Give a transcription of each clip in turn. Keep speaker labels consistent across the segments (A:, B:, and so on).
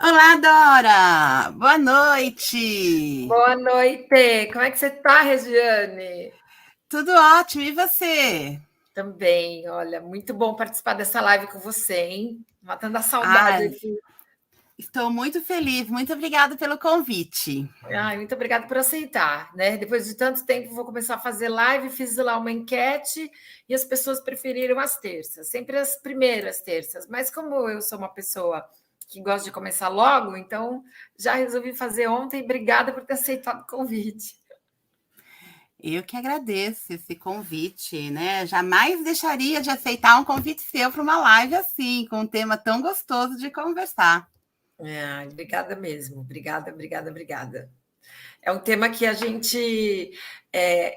A: Olá, Dora! Boa noite!
B: Boa noite. Como é que você está, Regiane?
A: Tudo ótimo, e você?
B: Também, olha, muito bom participar dessa live com você, hein? Matando a saudade
A: Ah,
B: aqui.
A: estou muito feliz, muito obrigada pelo convite.
B: Ai, muito obrigada por aceitar, né? Depois de tanto tempo, vou começar a fazer live, fiz lá uma enquete e as pessoas preferiram as terças, sempre as primeiras terças. Mas como eu sou uma pessoa que gosta de começar logo, então já resolvi fazer ontem. Obrigada por ter aceitado o convite.
A: Eu que agradeço esse convite, né? Jamais deixaria de aceitar um convite seu para uma live assim, com um tema tão gostoso de conversar.
B: Obrigada mesmo. Obrigada, obrigada, obrigada. É um tema que a gente.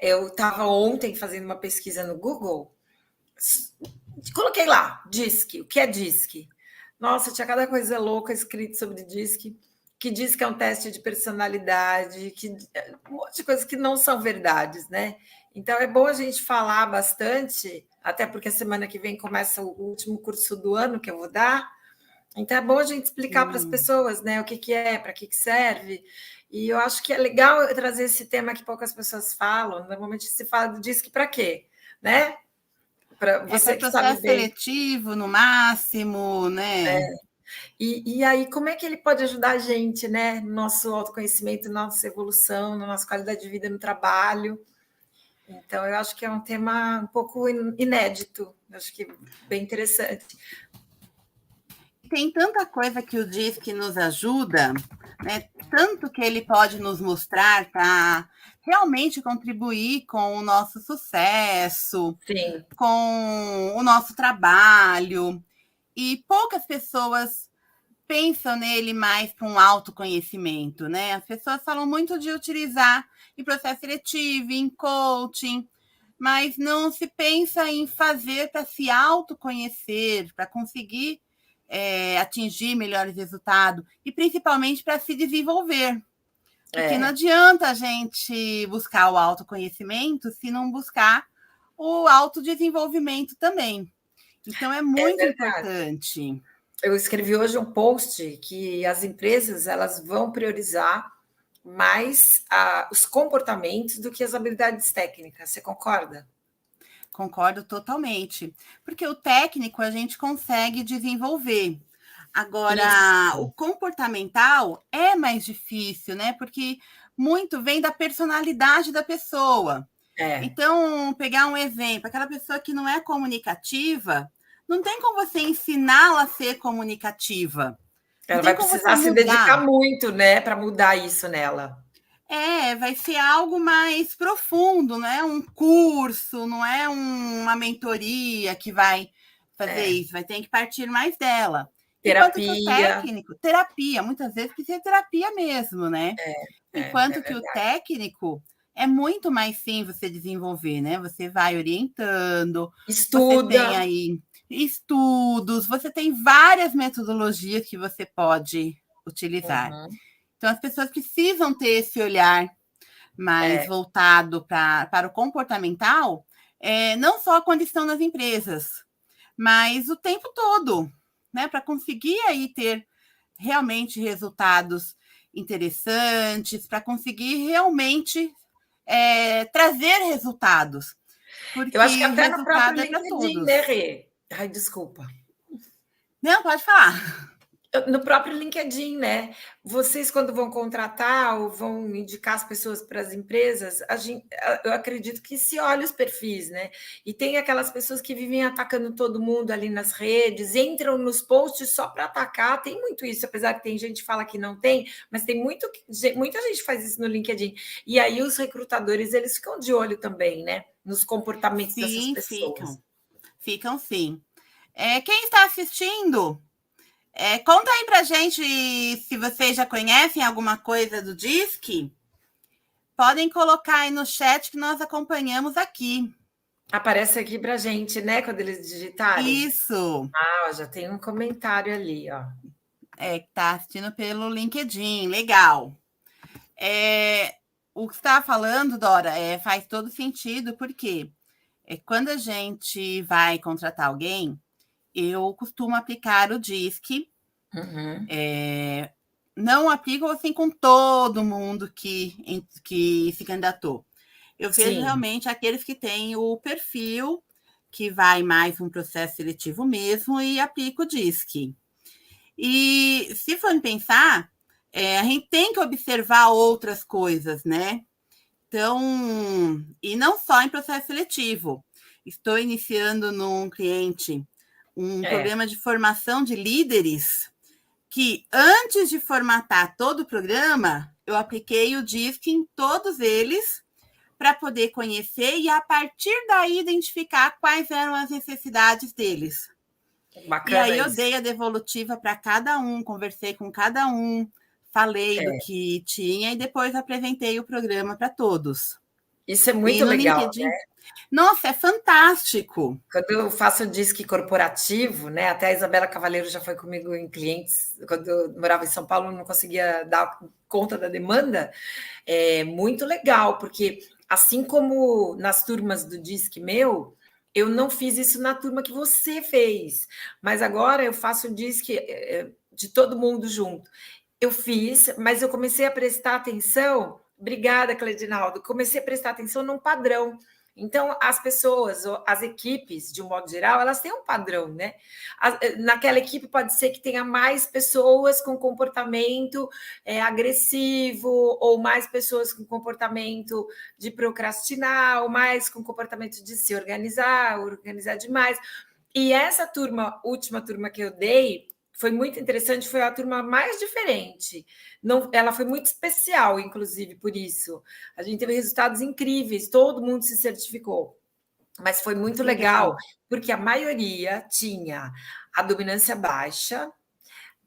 B: Eu estava ontem fazendo uma pesquisa no Google, coloquei lá, DISC, o que é DISC? Nossa, tinha cada coisa louca escrito sobre DISC, que diz que é um teste de personalidade, um monte de coisas que não são verdades, né? Então é bom a gente falar bastante, até porque a semana que vem começa o último curso do ano que eu vou dar. Então é bom a gente explicar para as
A: Hum,
B: pessoas, né, o que que é, para que que serve. E eu acho que é legal eu trazer esse tema que poucas pessoas falam. Normalmente se fala do DISC para quê, né? Para
A: é para
B: você que sabe
A: processo
B: bem.
A: seletivo, no máximo, né?
B: E aí, como é que ele pode ajudar a gente, né? No nosso autoconhecimento, na nossa evolução, na nossa qualidade de vida no trabalho. Então, eu acho que é um tema um pouco inédito, eu acho que bem interessante.
A: Tem tanta coisa que o DISC nos ajuda, né? Tanto que ele pode nos mostrar para realmente contribuir com o nosso sucesso,
B: Sim,
A: com o nosso trabalho. E poucas pessoas pensam nele mais para um autoconhecimento, né? As pessoas falam muito de utilizar em processo seletivo, em coaching, mas não se pensa em fazer para se autoconhecer, para conseguir atingir melhores resultados e principalmente para se desenvolver. Porque não
B: é,
A: adianta a gente buscar o autoconhecimento se não buscar o autodesenvolvimento também. Então é
B: é
A: muito
B: verdade.
A: importante.
B: Eu escrevi hoje um post que as empresas elas vão priorizar mais os comportamentos do que as habilidades técnicas. Você concorda?
A: Concordo totalmente. Porque o técnico a gente consegue desenvolver. Agora, o
B: Isso.
A: comportamental é mais difícil, né? Porque muito vem da personalidade da pessoa.
B: É.
A: Então, pegar um exemplo, aquela pessoa que não é comunicativa, não tem como você ensiná-la a ser comunicativa. Não
B: Ela
A: tem
B: vai
A: como você
B: precisar se dedicar
A: mudar.
B: muito, né, para mudar isso nela.
A: Vai ser algo mais profundo, não é um curso, não é uma mentoria que vai fazer
B: É.
A: isso, vai ter que partir mais dela. Enquanto que o
B: Terapia.
A: técnico, terapia, muitas vezes precisa de terapia mesmo, né?
B: É
A: Enquanto que o
B: verdade.
A: técnico é muito mais sim você desenvolver, né? Você vai orientando, você
B: Estuda.
A: tem aí estudos, você tem várias metodologias que você pode utilizar.
B: Uhum.
A: Então, as pessoas precisam ter esse olhar mais
B: É,
A: voltado para o comportamental, não só quando estão nas empresas, mas o tempo todo, né? Para conseguir aí ter realmente resultados interessantes, para conseguir realmente trazer resultados,
B: eu acho que
A: porque
B: até no próprio
A: resultado é para
B: LinkedIn, né,
A: todos.
B: Rê? Ai, desculpa.
A: Não, pode falar.
B: No próprio LinkedIn, né? Vocês, quando vão contratar ou vão indicar as pessoas para as empresas, eu acredito que se olha os perfis, né? E tem aquelas pessoas que vivem atacando todo mundo ali nas redes, entram nos posts só para atacar. Tem muito isso, apesar que tem gente que fala que não tem, mas tem muita gente faz isso no LinkedIn. E aí os recrutadores, eles ficam de olho também, né? Nos comportamentos dessas
A: Sim,
B: pessoas.
A: ficam sim. Quem está assistindo, conta aí pra gente se vocês já conhecem alguma coisa do Disque. Podem colocar aí no chat que nós acompanhamos aqui.
B: Aparece aqui para gente, né? Quando eles digitarem.
A: Isso,
B: Ah, já tem um comentário ali, ó.
A: que está assistindo pelo LinkedIn, legal. É, o que você estava falando, Dora, faz todo sentido, porque quando a gente vai contratar alguém, eu costumo aplicar o DISC
B: Uhum.
A: não aplico assim com todo mundo que se candidatou. Eu vejo
B: Sim,
A: realmente aqueles que têm o perfil, que vai mais um processo seletivo mesmo, e aplico o DISC. E se for pensar, a gente tem que observar outras coisas, né? Então, e não só em processo seletivo. Estou iniciando num cliente um
B: é.
A: programa de formação de líderes que, antes de formatar todo o programa, eu apliquei o DISC em todos eles para poder conhecer e, a partir daí, identificar quais eram as necessidades deles. E
B: Bacana
A: aí eu
B: isso.
A: dei a devolutiva para cada um, conversei com cada um, falei do
B: É.
A: que tinha e depois apresentei o programa para todos.
B: Isso é
A: E
B: muito
A: no
B: legal.
A: LinkedIn, nossa, é fantástico.
B: Quando eu faço disque corporativo, né? Até a Isabela Cavaleiro já foi comigo em clientes. Quando eu morava em São Paulo, não conseguia dar conta da demanda. É muito legal, porque assim como nas turmas do Disque Meu, eu não fiz isso na turma que você fez, mas agora eu faço o Disque de todo mundo junto. Eu fiz, mas eu comecei a prestar atenção. Obrigada, Cledinaldo. Comecei a prestar atenção num padrão. Então, as pessoas, as equipes, de um modo geral, elas têm um padrão, né? Naquela equipe pode ser que tenha mais pessoas com comportamento agressivo, ou mais pessoas com comportamento de procrastinar, ou mais com comportamento de se organizar, organizar demais. E essa turma, última turma que eu dei, foi muito interessante, foi a turma mais diferente. Não, ela foi muito especial, inclusive, por isso. A gente teve resultados incríveis, todo mundo se certificou. Mas foi muito legal,
A: Legal.
B: porque a maioria tinha a dominância baixa,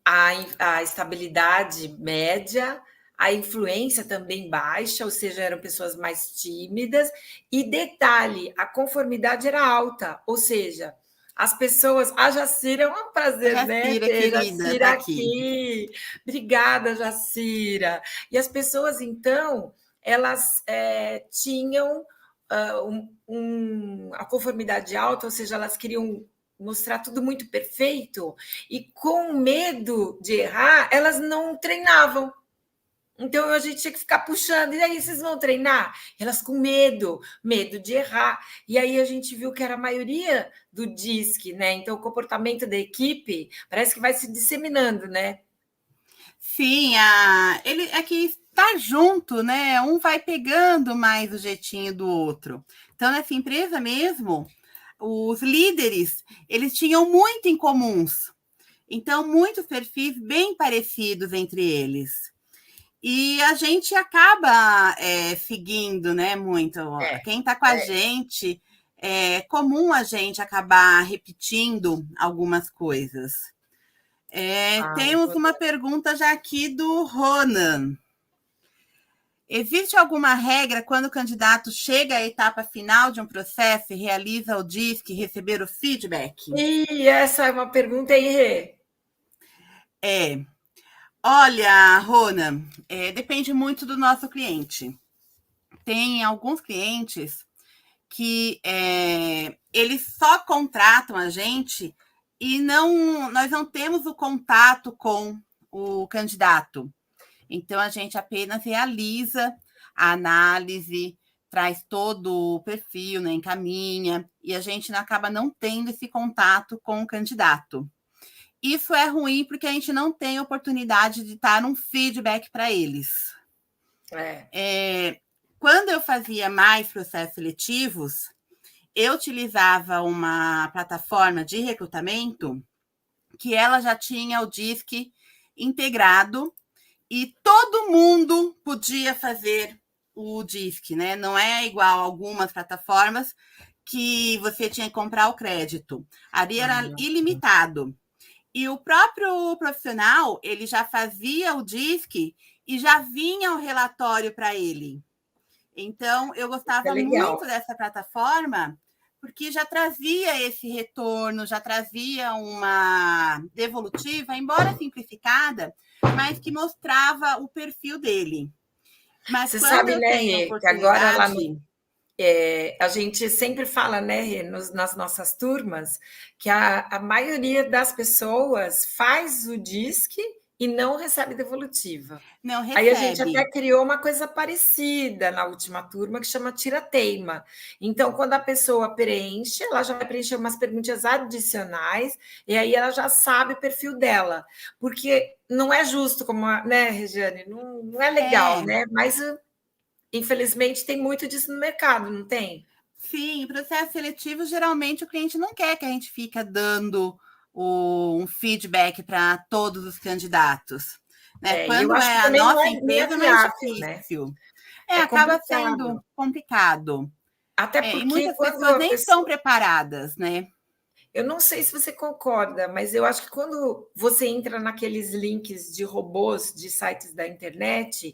B: a estabilidade média, a influência também baixa, ou seja, eram pessoas mais tímidas, e detalhe, a conformidade era alta, ou seja, as pessoas. A Jacira, é um
A: A
B: prazer, né,
A: Jacira,
B: ter
A: querida, tá
B: Jacira
A: aqui.
B: aqui. Obrigada, Jacira. E as pessoas, então, elas tinham a conformidade alta, ou seja, elas queriam mostrar tudo muito perfeito, e com medo de errar, elas não treinavam. Então a gente tinha que ficar puxando, e aí vocês vão treinar? Elas com medo, medo de errar. E aí a gente viu que era a maioria do DISC, né? Então o comportamento da equipe parece que vai se disseminando, né?
A: Sim, ele é que está junto, né? Um vai pegando mais o jeitinho do outro. Então, nessa empresa mesmo, os líderes, eles tinham muito em comuns. Então, muitos perfis bem parecidos entre eles. E a gente acaba seguindo, né, muito.
B: É,
A: Quem está com a gente, é comum a gente acabar repetindo algumas coisas. Temos uma pergunta já aqui do Ronan. Existe alguma regra quando o candidato chega à etapa final de um processo e realiza o DISC e receber o feedback?
B: e essa é uma pergunta aí, Rê.
A: É. Olha, Ronan, depende muito do nosso cliente. Tem alguns clientes que eles só contratam a gente e nós não temos o contato com o candidato. Então, a gente apenas realiza a análise, traz todo o perfil, né, encaminha, e a gente acaba não tendo esse contato com o candidato. Isso é ruim porque a gente não tem oportunidade de dar um feedback para eles. Quando eu fazia mais processos seletivos, eu utilizava uma plataforma de recrutamento que ela já tinha o DISC integrado e todo mundo podia fazer o DISC, né? Não é igual a algumas plataformas que você tinha que comprar o crédito. Ali era ilimitado. E o próprio profissional, ele já fazia o DISC e já vinha o relatório para ele. Então, eu
B: É
A: gostava
B: legal.
A: muito dessa plataforma, porque já trazia esse retorno, já trazia uma devolutiva, embora simplificada, mas que mostrava o perfil dele. Mas
B: Você
A: quando
B: sabe,
A: eu
B: né,
A: tenho
B: Rê, que agora lá no
A: oportunidade,
B: a gente sempre fala, né, Rê, nas nossas turmas, que a maioria das pessoas faz o DISC e não recebe devolutiva.
A: Não
B: Aí a gente
A: recebe.
B: até criou uma coisa parecida na última turma que chama tira-teima. Então, quando a pessoa preenche, ela já vai preencher umas perguntas adicionais e aí ela já sabe o perfil dela. Porque não é justo, como né, Regiane? Não é legal,
A: É,
B: né? Mas infelizmente tem muito disso no mercado, não tem?
A: sim, processo seletivo, geralmente o cliente não quer que a gente fique dando um feedback para todos os candidatos. Né?
B: E eu
A: Quando
B: acho
A: é
B: que
A: a
B: também
A: nossa
B: não é
A: empresa, é mais
B: viável, né?
A: difícil.
B: É
A: Acaba
B: complicado.
A: sendo complicado.
B: Até
A: E
B: porque
A: muitas
B: quando
A: pessoas
B: a
A: nem estão
B: pessoa.
A: preparadas, né?
B: Eu não sei se você concorda, mas eu acho que quando você entra naqueles links de robôs de sites da internet,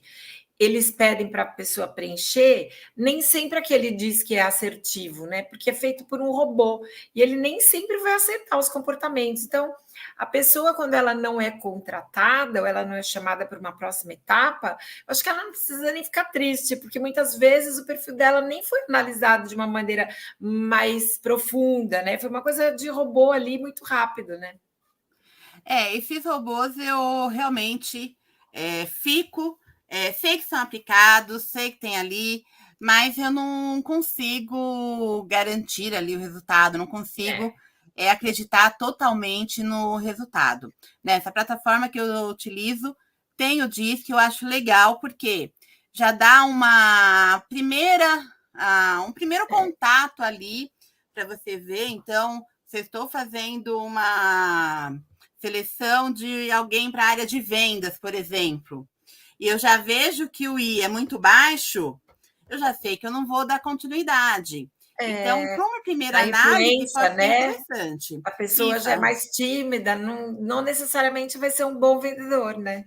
B: eles pedem para a pessoa preencher, nem sempre aquele diz que é assertivo, né? Porque é feito por um robô e ele nem sempre vai acertar os comportamentos. Então, a pessoa, quando ela não é contratada ou ela não é chamada para uma próxima etapa, eu acho que ela não precisa nem ficar triste, porque muitas vezes o perfil dela nem foi analisado de uma maneira mais profunda, né? Foi uma coisa de robô ali muito rápido, né?
A: Esses robôs eu realmente fico, sei que são aplicados, sei que tem ali, mas eu não consigo garantir ali o resultado, não consigo
B: É.
A: acreditar totalmente no resultado. Nessa plataforma que eu utilizo, tem o Disc, que eu acho legal, porque já dá um primeiro contato ali para você ver. Então, se eu estou fazendo uma seleção de alguém para a área de vendas, por exemplo, e eu já vejo que o I é muito baixo, eu já sei que eu não vou dar continuidade. Então, para uma primeira
B: Na
A: análise,
B: influência,
A: pode ser
B: né?
A: interessante.
B: A pessoa
A: Isso,
B: já é mais tímida, não necessariamente vai ser um bom vendedor, né?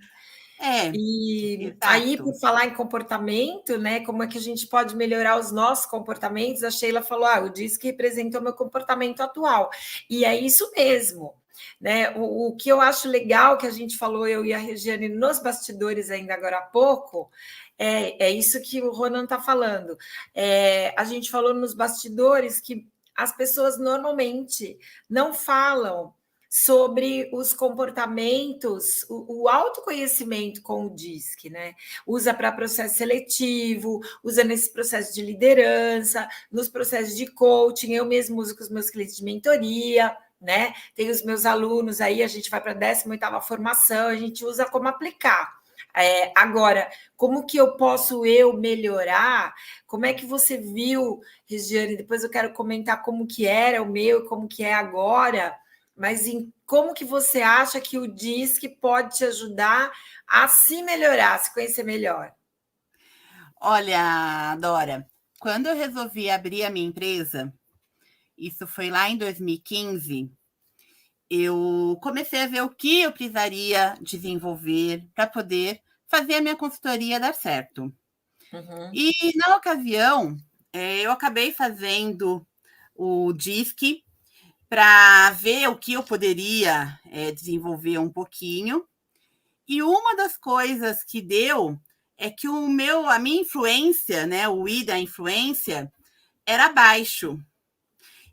A: é,
B: E aí, por
A: exato.
B: falar em comportamento, né? Como é que a gente pode melhorar os nossos comportamentos? A Sheila falou: eu disse que representou meu comportamento atual. E é isso mesmo. Né? O que eu acho legal que a gente falou, eu e a Regiane, nos bastidores ainda agora há pouco, é isso que o Ronan está falando. A gente falou nos bastidores que as pessoas normalmente não falam sobre os comportamentos, o autoconhecimento com o DISC, né? Usa para processo seletivo, usa nesse processo de liderança, nos processos de coaching, eu mesmo uso com os meus clientes de mentoria, né? Tem os meus alunos aí, a gente vai para a 18ª formação, a gente usa como aplicar. Agora, como que eu posso melhorar? Como é que você viu, Regiane? Depois eu quero comentar como que era o meu e como que é agora, mas como que você acha que o DISC pode te ajudar a se melhorar, a se conhecer melhor?
A: Olha, Dora, quando eu resolvi abrir a minha empresa, isso foi lá em 2015, eu comecei a ver o que eu precisaria desenvolver para poder fazer a minha consultoria dar certo.
B: Uhum.
A: E na ocasião, eu acabei fazendo o DISC para ver o que eu poderia desenvolver um pouquinho. E uma das coisas que deu é que a minha influência, né, o I da influência, era baixo.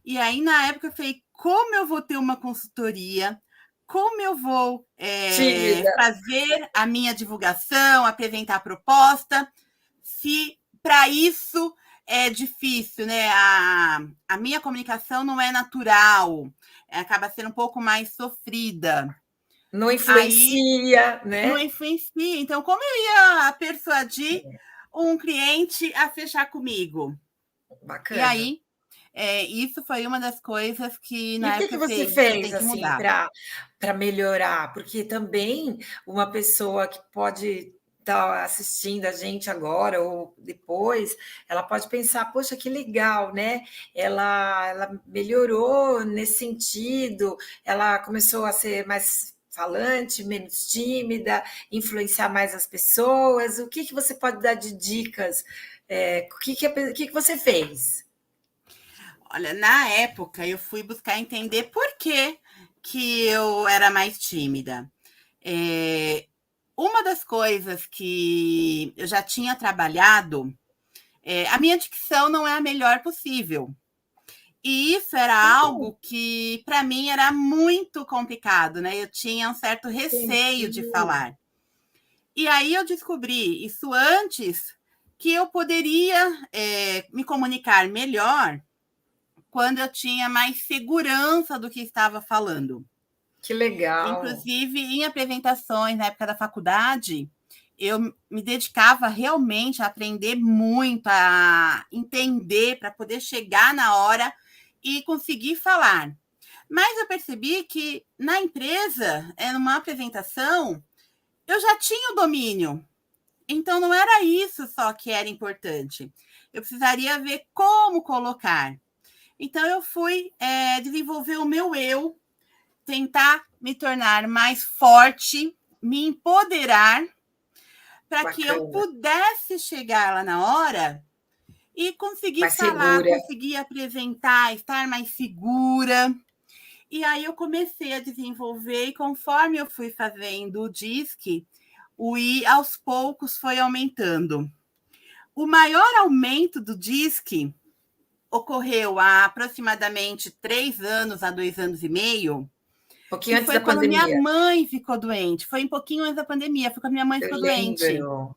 A: E aí, na época, eu falei, como eu vou ter uma consultoria? Como eu vou
B: Tímida.
A: fazer a minha divulgação, apresentar a proposta, se para isso é difícil, né? A minha comunicação não é natural, acaba sendo um pouco mais sofrida.
B: Não
A: Aí
B: influencia,
A: não
B: né?
A: influencia. Então, como eu ia persuadir um cliente a fechar comigo? E
B: Bacana.
A: aí, isso foi uma das coisas que
B: E o
A: na
B: que
A: época
B: que
A: eu
B: você
A: falei, isso
B: fez
A: tem que
B: assim
A: mudar.
B: para melhorar? Porque também uma pessoa que pode estar assistindo a gente agora ou depois, ela pode pensar, poxa, que legal, né? Ela melhorou nesse sentido, ela começou a ser mais falante, menos tímida, influenciar mais as pessoas. O que que você pode dar de dicas? O que que você fez?
A: Olha, na época eu fui buscar entender por que eu era mais tímida. É, uma das coisas que eu já tinha trabalhado, a minha dicção não é a melhor possível. E isso era algo que, para mim, era muito complicado, né? Eu tinha um certo receio de
B: Entendi.
A: falar. E aí eu descobri isso antes, que eu poderia me comunicar melhor quando eu tinha mais segurança do que estava falando.
B: Que legal.
A: Inclusive, em apresentações na época da faculdade, eu me dedicava realmente a aprender muito, a entender para poder chegar na hora e conseguir falar. Mas eu percebi que na empresa, numa apresentação, eu já tinha o domínio. Então não era isso só que era importante. Eu precisaria ver como colocar. Então eu fui desenvolver o meu eu, tentar me tornar mais forte, me empoderar para que eu
B: Bacana.
A: pudesse chegar lá na hora e conseguir
B: Mais
A: falar,
B: segura.
A: conseguir apresentar, estar mais segura. E aí eu comecei a desenvolver, e conforme eu fui fazendo o DISC, o I aos poucos foi aumentando. O maior aumento do DISC ocorreu há aproximadamente 3 anos a 2 anos e meio,
B: Um pouquinho
A: que
B: antes
A: foi
B: da
A: quando minha
B: pandemia.
A: mãe ficou doente. Foi um pouquinho antes da pandemia, foi quando minha mãe
B: Eu
A: ficou doente.
B: lembro.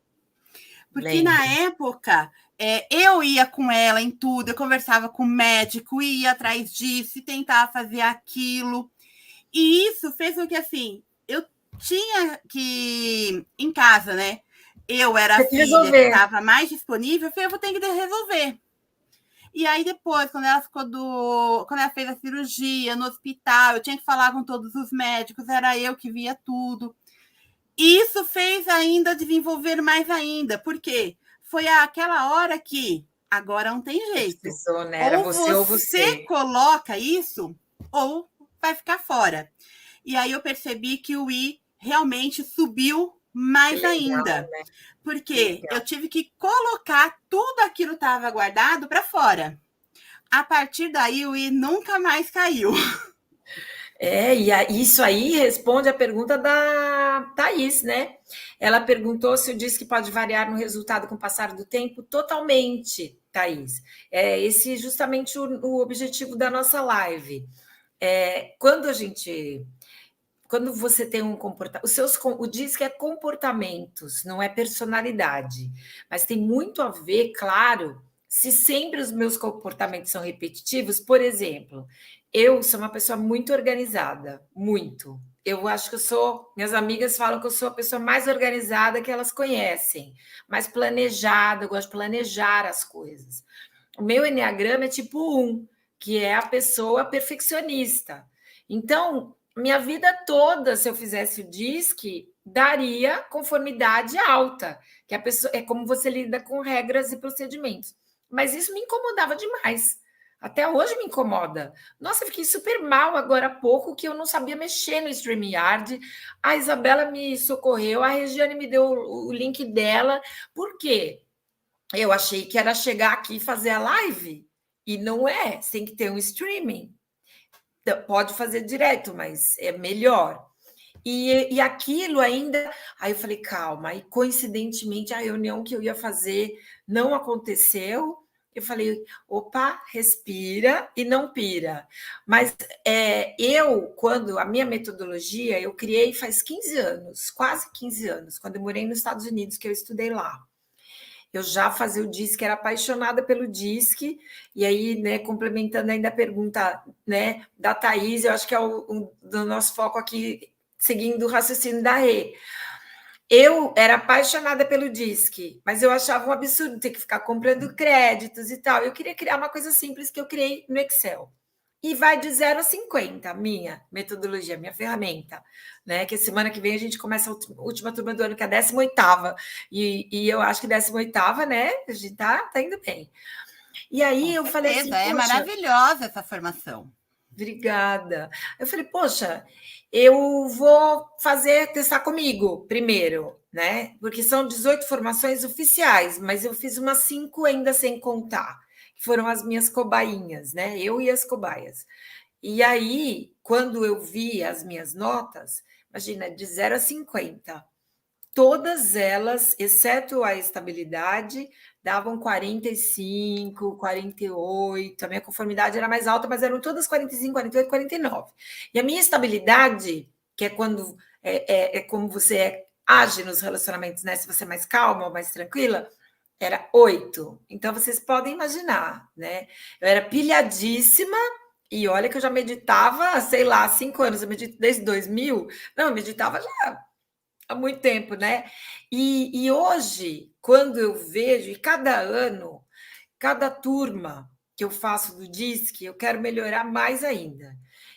A: Porque na
B: Lembro.
A: época, eu ia com ela em tudo, eu conversava com o médico, ia atrás disso, e tentava fazer aquilo. E isso fez com que, assim, eu tinha que, em casa, né? Eu era a
B: Tem que
A: filha que
B: resolver.
A: estava mais disponível, eu falei, eu vou ter que resolver. E aí depois, quando ela fez a cirurgia no hospital, eu tinha que falar com todos os médicos, era eu que via tudo. E isso fez ainda desenvolver mais ainda, porque foi aquela hora que agora não tem
B: Você
A: jeito.
B: precisou, né? Era
A: Ou
B: você ou
A: você
B: você.
A: coloca isso, ou vai ficar fora. E aí eu percebi que o I realmente subiu
B: Que
A: mais
B: legal,
A: ainda,
B: né? Que
A: porque eu
B: legal.
A: tive que colocar tudo aquilo que estava guardado para fora. A partir daí, o I nunca mais caiu.
B: Isso aí responde a pergunta da Thaís, né? Ela perguntou se o DISC pode variar no resultado com o passar do tempo. Totalmente, Thaís. É esse justamente o objetivo da nossa live. Quando você tem um comportamento, o DISC é comportamentos, não é personalidade, mas tem muito a ver, claro, se sempre os meus comportamentos são repetitivos. Por exemplo, eu sou uma pessoa muito organizada, muito. Eu acho que minhas amigas falam que eu sou a pessoa mais organizada que elas conhecem, mais planejada, eu gosto de planejar as coisas. O meu enneagrama é tipo 1, que é a pessoa perfeccionista. Então, minha vida toda, se eu fizesse o DISC, daria conformidade alta, que a pessoa é como você lida com regras e procedimentos. Mas isso me incomodava demais. Até hoje me incomoda. Nossa, eu fiquei super mal agora há pouco que eu não sabia mexer no StreamYard. A Isabela me socorreu, a Regiane me deu o link dela. Por quê? Eu achei que era chegar aqui e fazer a live. E não é, você tem que ter um streaming. Pode fazer direto, mas é melhor. E aquilo ainda. Aí eu falei, calma. E coincidentemente, a reunião que eu ia fazer não aconteceu. Eu falei, opa, respira e não pira. Mas quando a minha metodologia, eu criei faz 15 anos, quase 15 anos, quando eu morei nos Estados Unidos, que eu estudei lá. Eu já fazia o DISC, era apaixonada pelo DISC, e aí, né, complementando ainda a pergunta, né, da Thaís, eu acho que é do nosso foco aqui, seguindo o raciocínio da Rê. Eu era apaixonada pelo DISC, mas eu achava um absurdo ter que ficar comprando créditos e tal. Eu queria criar uma coisa simples que eu criei no Excel. E vai de 0 a 50, minha metodologia, minha ferramenta. Né? Que semana que vem a gente começa a última turma do ano, que é a 18ª. E eu acho que 18ª, né? A gente tá indo bem. E aí
A: Com
B: eu falei
A: certeza,
B: assim,
A: é
B: poxa,
A: maravilhosa essa formação.
B: obrigada. Eu falei, poxa, eu vou testar comigo primeiro, né? Porque são 18 formações oficiais, mas eu fiz umas 5 ainda sem contar, que foram as minhas cobainhas, né? Eu e as cobaias. E aí, quando eu vi as minhas notas, imagina, de 0 a 50, todas elas, exceto a estabilidade, davam 45, 48. A minha conformidade era mais alta, mas eram todas 45, 48, 49. E a minha estabilidade, que é quando é como você age nos relacionamentos, né? Se você é mais calma ou mais tranquila, era 8. Então vocês podem imaginar, né? Eu era pilhadíssima. E olha que eu já meditava, sei lá, há 5 anos, eu medito desde 2000. Não, eu meditava já há muito tempo, né? E hoje, quando eu vejo, e cada ano, cada turma que eu faço do DISC, eu quero melhorar mais ainda.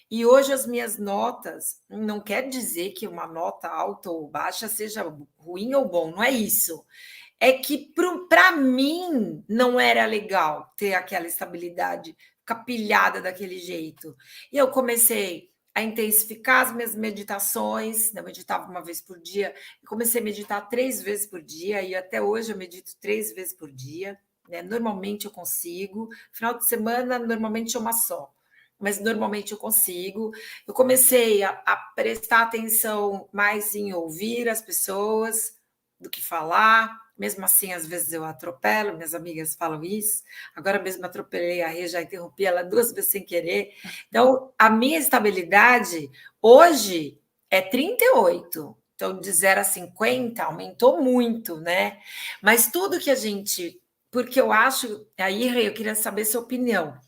B: E hoje as minhas notas, não quer dizer que uma nota alta ou baixa seja ruim ou bom, não é isso. É que para mim não era legal ter aquela estabilidade, ficar pilhada daquele jeito. E eu comecei a intensificar as minhas meditações, eu meditava uma vez por dia, e comecei a meditar 3 vezes por dia, e até hoje eu medito 3 vezes por dia, né? Normalmente eu consigo, final de semana, normalmente é uma só, mas normalmente eu consigo. Eu comecei a prestar atenção mais em ouvir as pessoas do que falar. Mesmo assim, às vezes eu atropelo, minhas amigas falam isso. Agora mesmo atropelei a Rê, já interrompi ela 2 vezes sem querer. Então, a minha estabilidade hoje é 38. Então, de 0 a 50 aumentou muito, né? Mas tudo que a gente. Porque eu acho. Aí, Rê, eu queria saber sua opinião.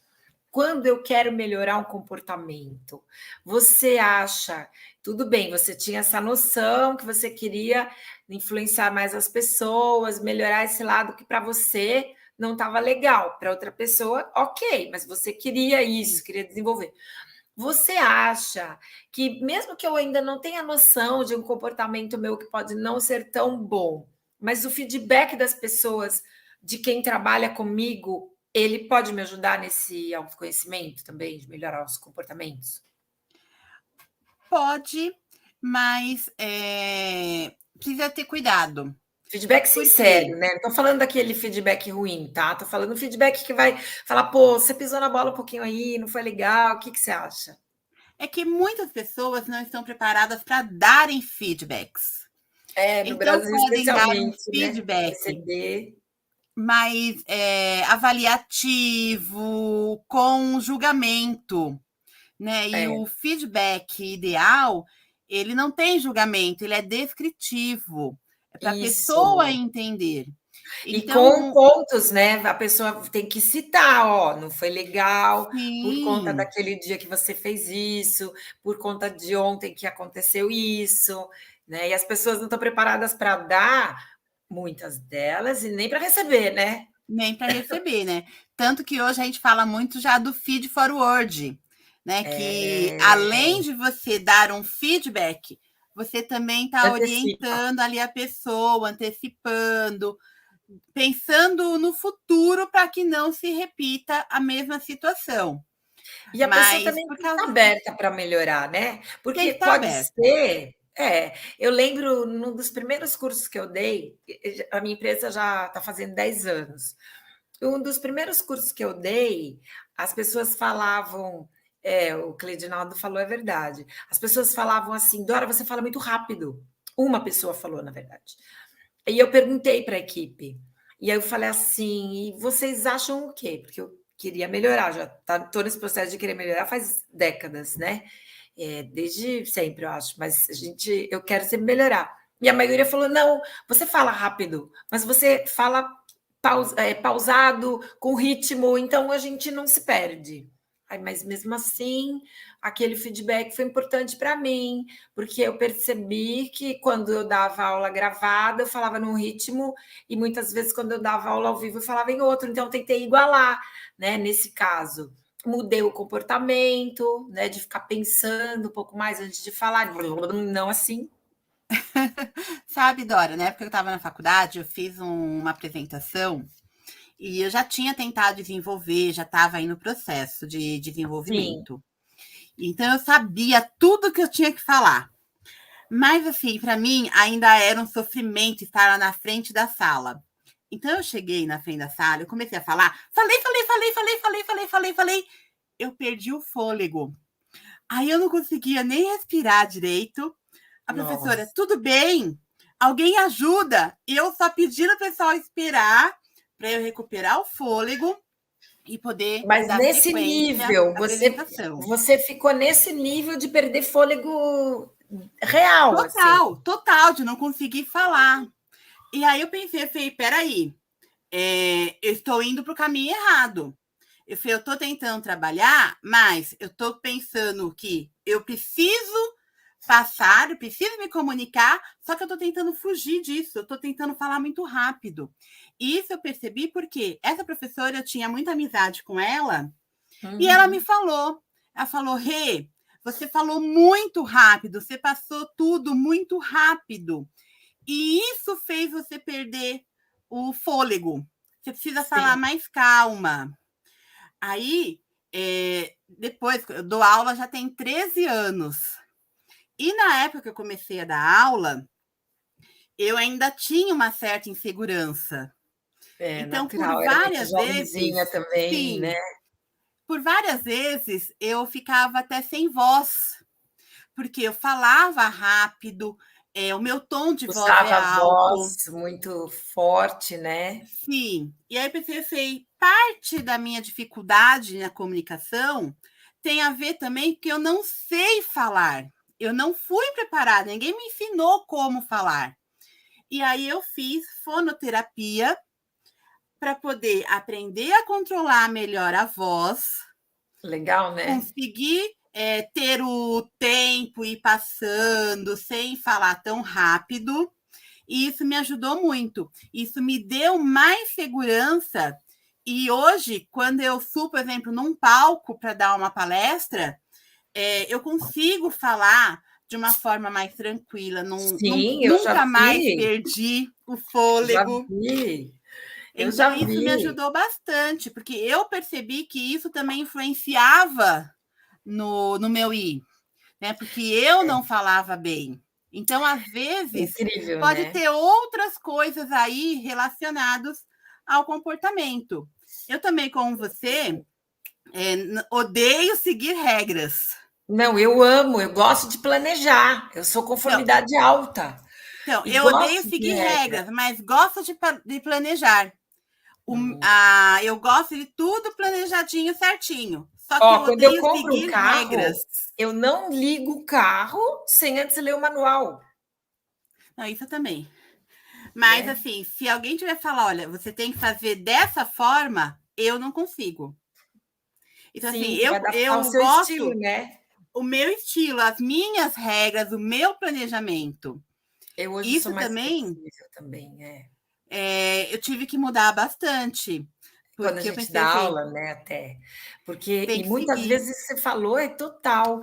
B: Quando eu quero melhorar um comportamento, você acha, tudo bem, você tinha essa noção que você queria influenciar mais as pessoas, melhorar esse lado que para você não estava legal, para outra pessoa, ok, mas você queria isso, queria desenvolver. Você acha que, mesmo que eu ainda não tenha noção de um comportamento meu que pode não ser tão bom, mas o feedback das pessoas, de quem trabalha comigo, ele pode me ajudar nesse autoconhecimento também, de melhorar os comportamentos?
A: Pode, mas precisa ter cuidado.
B: Feedback
A: Por quê?
B: sincero, né? Não estou falando daquele feedback ruim, tá? Estou falando feedback que vai falar, pô, você pisou na bola um pouquinho aí, não foi legal, o que que você acha?
A: É que muitas pessoas não estão preparadas para darem feedbacks.
B: É, no
A: Então,
B: Brasil
A: podem dar um
B: especialmente, né?
A: feedback
B: Receber.
A: mais avaliativo, com julgamento, né? E
B: É.
A: o feedback ideal, ele não tem julgamento, ele é descritivo. É para a pessoa
B: Isso.
A: entender.
B: E com
A: Então,
B: pontos, né? A pessoa tem que citar, ó, não foi legal por conta
A: sim,
B: daquele dia que você fez isso, por conta de ontem que aconteceu isso, né? E as pessoas não estão preparadas para dar, muitas delas, e nem para receber, né?
A: nem para receber, né? Tanto que hoje a gente fala muito já do feed forward, né? Que além
B: É,
A: de você dar um feedback, você também está
B: antecipa.
A: orientando ali a pessoa, antecipando, pensando no futuro para que não se repita a mesma situação.
B: E a pessoa
A: Mas
B: também
A: por
B: tem que estar
A: causa
B: aberta para melhorar, né?
A: tem
B: Porque
A: que estar
B: pode
A: aberta.
B: ser. Eu lembro num dos primeiros cursos que eu dei, a minha empresa já está fazendo 10 anos. Um dos primeiros cursos que eu dei, as pessoas falavam, o Cleidinaldo falou, é verdade. As pessoas falavam assim, Dora, você fala muito rápido. Uma pessoa falou, na verdade. E eu perguntei para a equipe. E aí eu falei assim, e vocês acham o quê? Porque eu queria melhorar, já estou nesse processo de querer melhorar faz décadas, né? Desde sempre, eu acho, mas eu quero sempre melhorar. E a maioria falou: não, você fala rápido, mas você fala pausado, com ritmo, então a gente não se perde. Ai, mas mesmo assim, aquele feedback foi importante para mim, porque eu percebi que quando eu dava aula gravada, eu falava num ritmo, e muitas vezes, quando eu dava aula ao vivo, eu falava em outro, então eu tentei igualar, né? Nesse caso, mudei o comportamento, né? De ficar pensando um pouco mais antes de falar, não assim.
A: Sabe, Dora, na época que eu estava na faculdade, eu fiz uma apresentação e eu já tinha tentado desenvolver, já estava aí no processo de
B: Sim.
A: desenvolvimento. Então eu sabia tudo que eu tinha que falar. Mas assim, para mim ainda era um sofrimento estar lá na frente da sala. Então eu cheguei na frente da sala, eu comecei a falar, falei, eu perdi o fôlego. Aí eu não conseguia nem respirar direito. A professora,
B: Nossa.
A: tudo bem? alguém ajuda. E eu só pedi o pessoal esperar para eu recuperar o fôlego e poder
B: Mas
A: dar
B: nesse
A: sequência
B: nível,
A: à apresentação.
B: você ficou nesse nível de perder fôlego real, assim.
A: Total, total, de não conseguir falar. E aí eu pensei, peraí, eu estou indo para o caminho errado. Eu estou tentando trabalhar, mas eu estou pensando que eu preciso passar, eu preciso me comunicar, só que eu estou tentando fugir disso, eu estou tentando falar muito rápido. E isso eu percebi porque essa professora, eu tinha muita amizade com ela, e ela me falou, Rê, você falou muito rápido, você passou tudo muito rápido, e isso fez você perder o fôlego. Você precisa falar
B: Sim.
A: mais calma. Aí, depois, eu dou aula já tem 13 anos. E na época que eu comecei a dar aula, eu ainda tinha uma certa insegurança.
B: É
A: Então, por
B: natural, era muito
A: várias vezes,
B: jovenzinha também, né?
A: sim, por várias vezes eu ficava até sem voz, porque eu falava rápido, o meu tom de voz é
B: Usava a
A: alto.
B: voz muito forte, né?
A: Sim. E aí eu pensei, parte da minha dificuldade na comunicação tem a ver também que eu não sei falar. Eu não fui preparada, ninguém me ensinou como falar. E aí eu fiz fonoterapia para poder aprender a controlar melhor a voz,
B: Legal, né?
A: conseguir ter o tempo e ir passando sem falar tão rápido. E isso me ajudou muito. Isso me deu mais segurança. E hoje, quando eu subo, por exemplo, num palco para dar uma palestra, eu consigo falar de uma forma mais tranquila.
B: Sim, eu já
A: Nunca mais
B: vi,
A: perdi o
B: já
A: fôlego.
B: vi, eu
A: Então,
B: já
A: isso me
B: vi.
A: ajudou bastante, porque eu percebi que isso também influenciava no meu ir, né? Porque eu não falava bem. Então, às vezes,
B: Incrível,
A: pode
B: né?
A: ter outras coisas aí relacionadas ao comportamento. Eu também, como você, odeio seguir regras.
B: Não, eu amo, eu gosto de planejar. Eu sou
A: Então,
B: conformidade alta e
A: eu odeio
B: gosto de
A: seguir
B: regra.
A: regras, mas gosto de planejar.
B: Uhum.
A: Eu gosto de tudo planejadinho, certinho. Só que eu
B: Ó, quando eu
A: odeio
B: compro um
A: seguir regras.
B: carro, eu não ligo o carro sem antes ler o manual,
A: Não, isso também. Mas,
B: né?
A: assim, se alguém tiver falar, olha, você tem que fazer dessa forma, eu não consigo. Então, assim,
B: Sim, você vai adaptar o
A: eu
B: seu estilo,
A: gosto
B: né?
A: o meu estilo, as minhas regras, o meu planejamento.
B: Eu hoje sou
A: Isso
B: mais
A: também
B: flexível também, é.
A: eu tive que mudar bastante,
B: Quando a
A: porque eu
B: gente
A: pensei
B: dá
A: assim,
B: aula, né, até. Porque
A: tem
B: e
A: que
B: muitas
A: seguir.
B: vezes você falou, é total.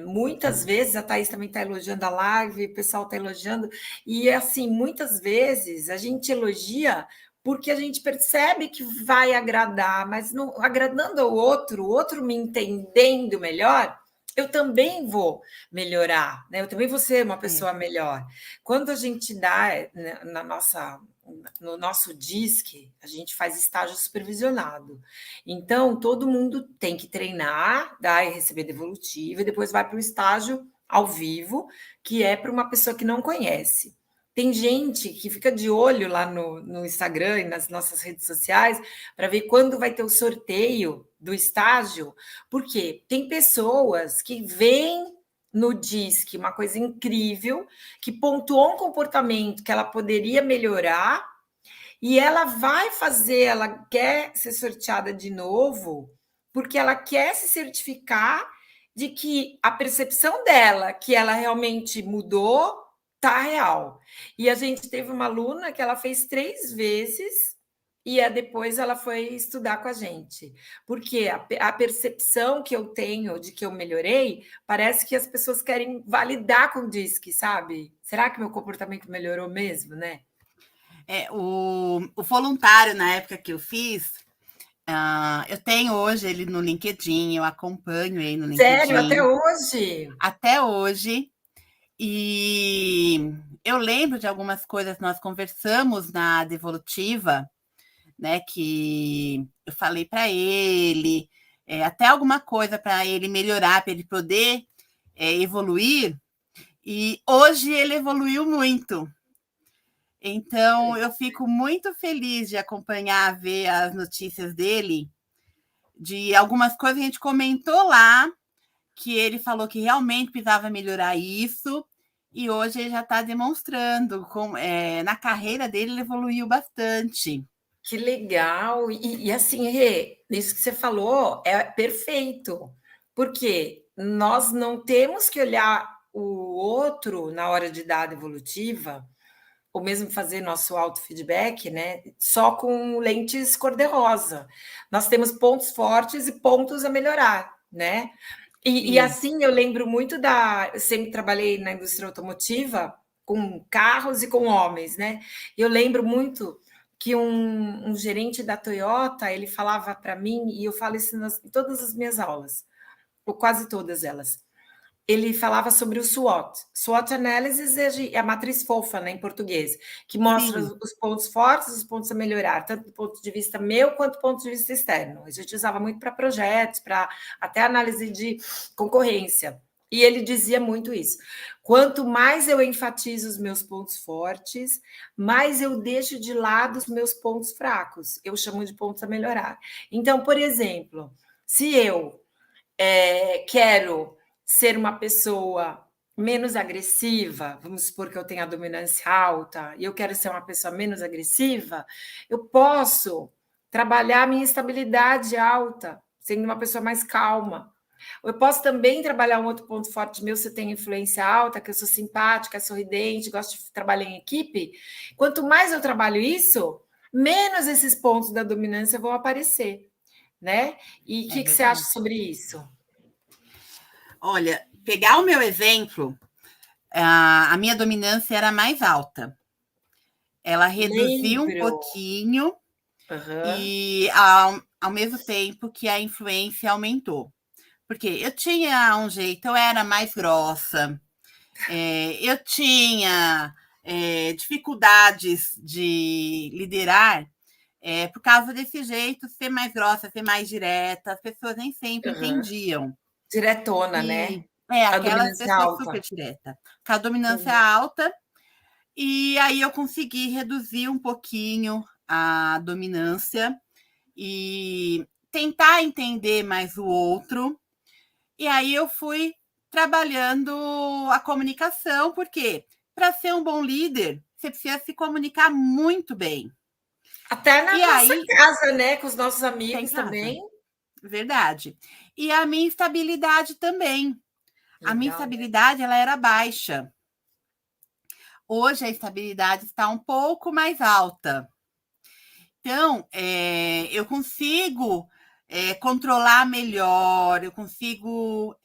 B: Muitas vezes, a Thaís também está elogiando a live, o pessoal está elogiando, e assim, muitas vezes a gente elogia porque a gente percebe que vai agradar, mas não agradando ao outro, o outro me entendendo melhor, eu também vou melhorar, né? Eu também vou ser uma
A: É,
B: pessoa melhor. Quando a gente dá né, no nosso DISC, a gente faz estágio supervisionado. Então, todo mundo tem que treinar, dar e receber devolutiva, e depois vai para o estágio ao vivo, que é para uma pessoa que não conhece. Tem gente que fica de olho lá no Instagram e nas nossas redes sociais para ver quando vai ter o sorteio do estágio, porque tem pessoas que veem no DISC uma coisa incrível, que pontuou um comportamento que ela poderia melhorar, e ela vai fazer, ela quer ser sorteada de novo, porque ela quer se certificar de que a percepção dela, que ela realmente mudou, tá real. E a gente teve uma aluna que ela fez 3 vezes e depois ela foi estudar com a gente. Porque a percepção que eu tenho de que eu melhorei, parece que as pessoas querem validar com o DISC, sabe? Será que meu comportamento melhorou mesmo, né?
A: o voluntário, na época que eu fiz, eu tenho hoje ele no LinkedIn, eu acompanho ele no
B: Sério, até
A: LinkedIn
B: hoje?
A: até hoje. E eu lembro de algumas coisas, nós conversamos na devolutiva, né? Que eu falei para ele, até alguma coisa para ele melhorar, para ele poder evoluir. E hoje ele evoluiu muito. Então, eu fico muito feliz de acompanhar, ver as notícias dele, de algumas coisas que a gente comentou lá, que ele falou que realmente precisava melhorar isso, e hoje ele já está demonstrando, na carreira dele ele evoluiu bastante.
B: Que legal! E assim, Rê, isso que você falou é perfeito, porque nós não temos que olhar o outro na hora de idade evolutiva, ou mesmo fazer nosso autofeedback, né? Só com lentes cor-de-rosa. Nós temos pontos fortes e pontos a melhorar, né? E
A: Sim,
B: assim eu lembro muito da. Eu sempre trabalhei na indústria automotiva com carros e com homens, né? E eu lembro muito que um gerente da Toyota ele falava para mim, e eu falo isso em todas as minhas aulas, ou quase todas elas. Ele falava sobre o SWOT. SWOT Analysis é a matriz fofa, né, em português, que mostra
A: sim.
B: os pontos fortes, os pontos a melhorar, tanto do ponto de vista meu quanto do ponto de vista externo. A gente usava muito para projetos, para até análise de concorrência. E ele dizia muito isso. Quanto mais eu enfatizo os meus pontos fortes, mais eu deixo de lado os meus pontos fracos. Eu chamo de pontos a melhorar. Então, por exemplo, se eu quero ser uma pessoa menos agressiva, vamos supor que eu tenha a dominância alta e eu quero ser uma pessoa menos agressiva, eu posso trabalhar a minha estabilidade alta, sendo uma pessoa mais calma. Eu posso também trabalhar um outro ponto forte meu, se eu tenho influência alta, que eu sou simpática, sorridente, gosto de trabalhar em equipe. Quanto mais eu trabalho isso, menos esses pontos da dominância vão aparecer, né? E o
A: É
B: que você acha
A: verdade.
B: sobre isso?
A: Olha, pegar o meu exemplo, a minha dominância era mais alta. Ela reduziu um
B: Lembro.
A: pouquinho
B: Aham.
A: e ao mesmo tempo que a influência aumentou. Porque eu tinha um jeito, eu era mais grossa, eu tinha dificuldades de liderar por causa desse jeito, ser mais grossa, ser mais direta, as pessoas nem sempre
B: Aham.
A: entendiam.
B: Diretona,
A: E
B: né? A
A: aquelas
B: dominância
A: pessoas super
B: alta.
A: direta, com a dominância
B: Uhum.
A: alta, e aí eu consegui reduzir um pouquinho a dominância e tentar entender mais o outro. E aí eu fui trabalhando a comunicação, porque para ser um bom líder, você precisa se comunicar muito bem.
B: Até na
A: E
B: nossa
A: aí,
B: casa, né? Com os nossos
A: tem
B: amigos
A: casa,
B: também.
A: verdade. E a minha estabilidade também. A minha
B: Legal, né?
A: estabilidade ela era baixa. Hoje a estabilidade está um pouco mais alta. Então, eu consigo controlar melhor, eu consigo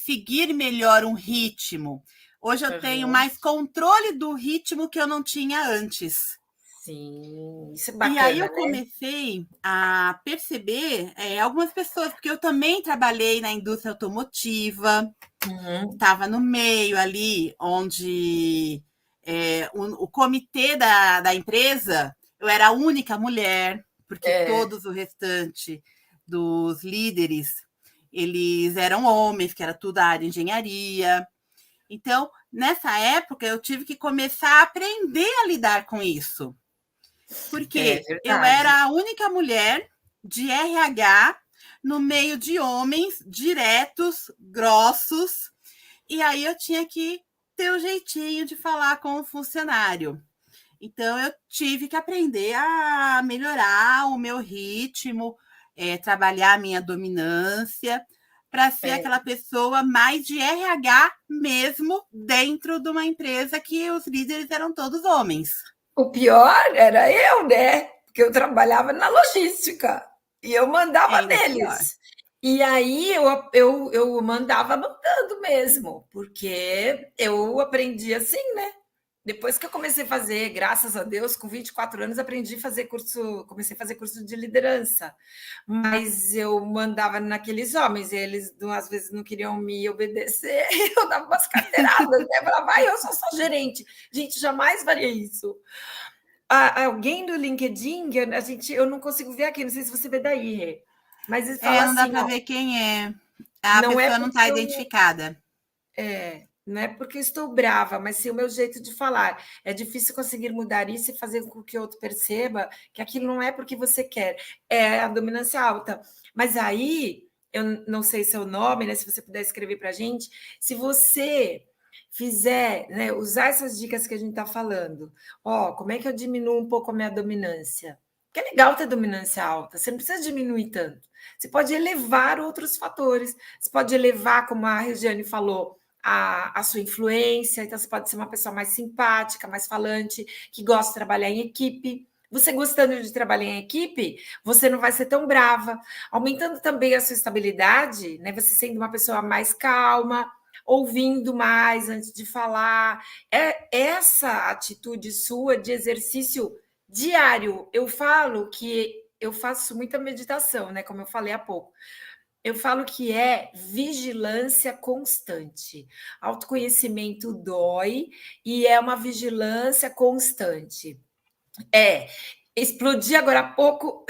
A: seguir melhor um ritmo. Hoje eu tenho
B: Aham.
A: mais controle do ritmo que eu não tinha antes.
B: Sim, isso é
A: E aí
B: bacana,
A: eu
B: né?
A: comecei a perceber algumas pessoas, porque eu também trabalhei na indústria automotiva,
B: Uhum.
A: estava no meio ali, onde o comitê da empresa, eu era a única mulher, porque
B: É,
A: todos o restante dos líderes, eles eram homens, que era tudo a área de engenharia. Então, nessa época, eu tive que começar a aprender a lidar com isso,
B: é
A: porque eu
B: verdade.
A: era a única mulher de RH no meio de homens diretos, grossos, e aí eu tinha que ter o um jeitinho de falar com o funcionário. Então eu tive que aprender a melhorar o meu ritmo, trabalhar a minha dominância, para ser
B: É.
A: aquela pessoa mais de RH mesmo dentro de uma empresa que os líderes eram todos homens.
B: O pior era eu, né? Porque eu trabalhava na logística e eu
A: É
B: mandava
A: ainda pior.
B: neles. E aí eu mandava mandando mesmo, porque eu aprendi assim, né? Depois que eu comecei a fazer, graças a Deus, com 24 anos, aprendi a fazer curso, comecei a fazer curso de liderança. Mas eu mandava naqueles homens, e eles às vezes não queriam me obedecer, eu dava umas carteiradas, né? Eu falava, vai, eu sou só gerente. Gente, jamais faria isso. Alguém do LinkedIn, eu não consigo ver aqui, não sei se você vê daí, Rê, mas ele fala
A: Não dá
B: assim,
A: para
B: ó,
A: ver quem é. A
B: não é
A: pessoa não está
B: porque eu
A: identificada.
B: não é porque eu estou brava, mas sim o meu jeito de falar. É difícil conseguir mudar isso e fazer com que o outro perceba que aquilo não é porque você quer, é a dominância alta. Mas aí, eu não sei seu nome, né? Se você puder escrever para a gente, se você fizer, né, usar essas dicas que a gente está falando, ó, como é que eu diminuo um pouco a minha dominância? Que é legal ter dominância alta, você não precisa diminuir tanto. Você pode elevar outros fatores, você pode elevar, como a Regiane falou, a sua influência, então você pode ser uma pessoa mais simpática, mais falante, que gosta de trabalhar em equipe. Você gostando de trabalhar em equipe, você não vai ser tão brava, aumentando também a sua estabilidade, né? Você sendo uma pessoa mais calma, ouvindo mais antes de falar. É essa atitude sua de exercício diário. Eu falo que eu faço muita meditação, né? Como eu falei há pouco. Eu falo que é vigilância constante. Autoconhecimento dói e é uma vigilância constante. É, explodi agora há pouco.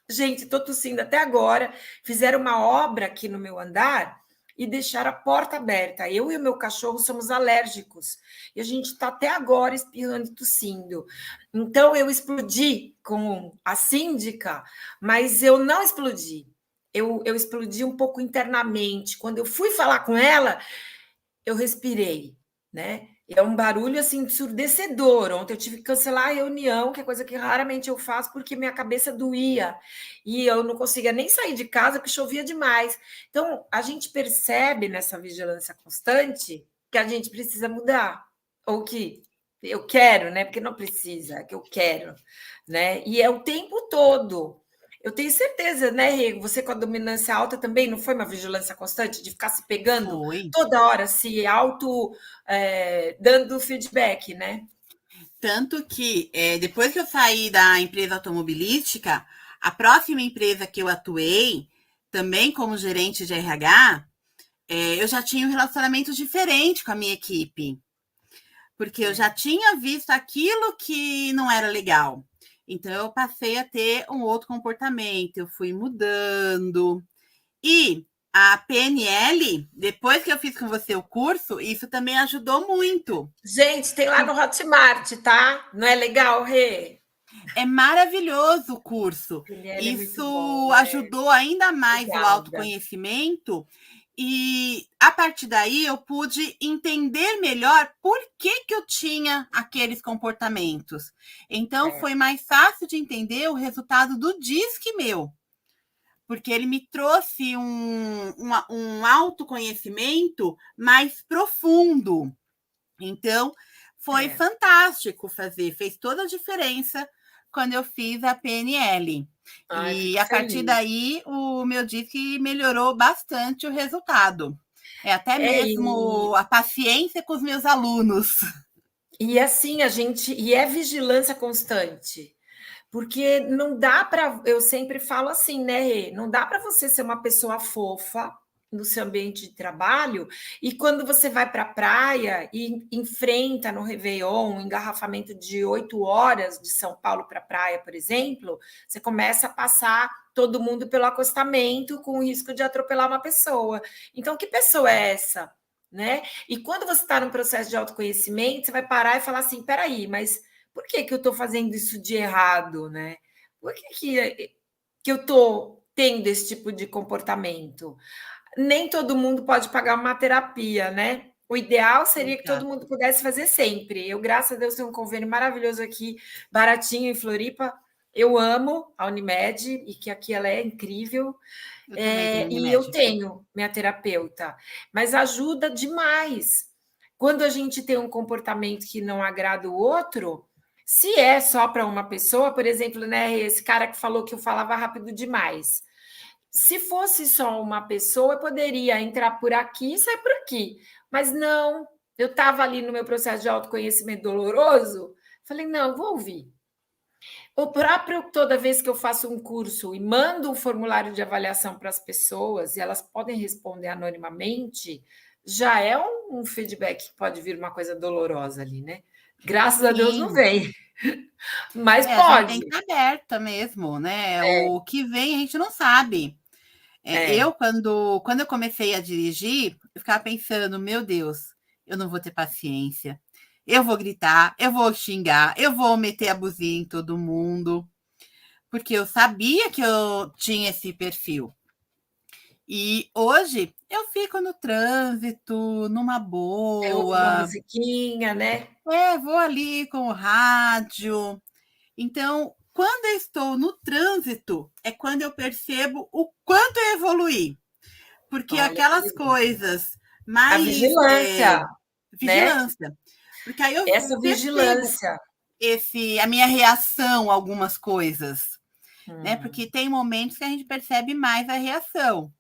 B: Gente, estou tossindo até agora. Fizeram uma obra aqui no meu andar e deixaram a porta aberta. Eu e o meu cachorro somos alérgicos. E a gente está até agora espirrando e tossindo. Então, eu explodi com a síndica, mas eu não explodi. Eu explodi um pouco internamente. Quando eu fui falar com ela, eu respirei, né? É um barulho assim ensurdecedor. Ontem eu tive que cancelar a reunião, que é coisa que raramente eu faço, porque minha cabeça doía e eu não conseguia nem sair de casa porque chovia demais. Então, a gente percebe nessa vigilância constante que a gente precisa mudar, ou que eu quero, né? Porque não precisa, é que eu quero, né? E é o tempo todo. Eu tenho certeza, né, Rê? Você com a dominância alta também não foi uma vigilância constante de ficar se pegando
A: Foi.
B: toda hora, se auto dando feedback, né?
A: Tanto que, depois que eu saí da empresa automobilística, a próxima empresa que eu atuei, também como gerente de RH, eu já tinha um relacionamento diferente com a minha equipe, porque eu já tinha visto aquilo que não era legal. Então, eu passei a ter um outro comportamento, eu fui mudando. E a PNL, depois que eu fiz com você o curso, isso também ajudou muito.
B: Gente, tem lá no Hotmart, tá? Não é legal, Rê?
A: É maravilhoso o curso.
B: PNL é muito
A: Isso
B: bom, é.
A: ajudou ainda mais o
B: Obrigada.
A: autoconhecimento e a partir daí eu pude entender melhor por que, que eu tinha aqueles comportamentos. Então
B: É,
A: foi mais fácil de entender o resultado do DISC meu, porque ele me trouxe um autoconhecimento mais profundo. Então, foi
B: é.
A: fantástico fazer, fez toda a diferença quando eu fiz a PNL.
B: Ai,
A: E
B: fico
A: a partir
B: feliz.
A: daí, o meu DISC melhorou bastante o resultado. É até
B: É,
A: mesmo a paciência com os meus alunos.
B: e assim a gente. E é vigilância constante. Porque não dá para, eu sempre falo assim, né, Rê? Não dá para você ser uma pessoa fofa no seu ambiente de trabalho e quando você vai para a praia e enfrenta no Réveillon um engarrafamento de 8 horas de São Paulo para a praia, por exemplo, você começa a passar todo mundo pelo acostamento com o risco de atropelar uma pessoa. Então, que pessoa é essa? Né? E quando você está num processo de autoconhecimento, você vai parar e falar assim: peraí, mas por que, que eu estou fazendo isso de errado, né? Por que eu estou tendo esse tipo de comportamento? Nem todo mundo pode pagar uma terapia, né? O ideal seria que todo
A: Exato.
B: mundo pudesse fazer sempre. Eu, graças a Deus, tenho um convênio maravilhoso aqui, baratinho em Floripa. Eu amo a Unimed e que aqui ela é incrível.
A: Eu também tenho
B: E eu
A: Unimed.
B: tenho minha terapeuta, mas ajuda demais. Quando a gente tem um comportamento que não agrada o outro, se é só para uma pessoa, por exemplo, né, esse cara que falou que eu falava rápido demais. Se fosse só uma pessoa, eu poderia entrar por aqui e sair por aqui. Mas não, eu estava ali no meu processo de autoconhecimento doloroso, falei, não, vou ouvir. O próprio, toda vez que eu faço um curso e mando um formulário de avaliação para as pessoas e elas podem responder anonimamente, já é um feedback que pode vir uma coisa dolorosa ali, né? Graças a Deus não
A: Sim.
B: vem, mas
A: A gente tem
B: pode.
A: que estar aberta mesmo, né? O que vem a gente não sabe. Eu, quando eu comecei a dirigir, eu ficava pensando, meu Deus, eu não vou ter paciência. Eu vou gritar, eu vou xingar, eu vou meter a buzina em todo mundo, porque eu sabia que eu tinha esse perfil. E hoje eu fico no trânsito, numa
B: Você ouve uma
A: boa.
B: musiquinha, né?
A: Vou ali com o rádio. Então, quando eu estou no trânsito, é quando eu percebo o quanto eu evoluí. Porque
B: Olha que
A: aquelas
B: delícia.
A: coisas
B: A
A: mais
B: vigilância, né?
A: vigilância. Porque aí eu
B: Essa
A: percebo
B: vigilância.
A: a minha reação a algumas coisas, né?
B: Hum,
A: Porque tem momentos que a gente percebe mais a reação.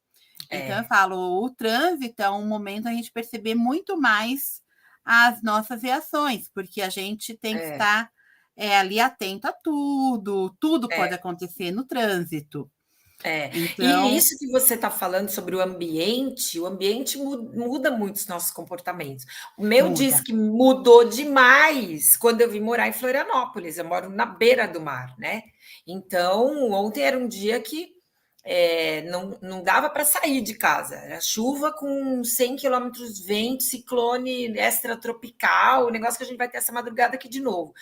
A: Então eu
B: é,
A: falo, o trânsito é um momento a gente perceber muito mais as nossas reações, porque a gente tem que
B: é,
A: estar ali atento a tudo, tudo pode
B: é.
A: acontecer no trânsito.
B: É, e
A: Então,
B: isso que você está falando sobre o ambiente muda muito os nossos comportamentos. O meu diz
A: muda.
B: que mudou demais quando eu vim morar em Florianópolis. Eu moro na beira do mar, né? Então, ontem era um dia que não dava para sair de casa. Era chuva com 100 quilômetros de vento, ciclone extratropical, o negócio que a gente vai ter essa madrugada aqui de novo.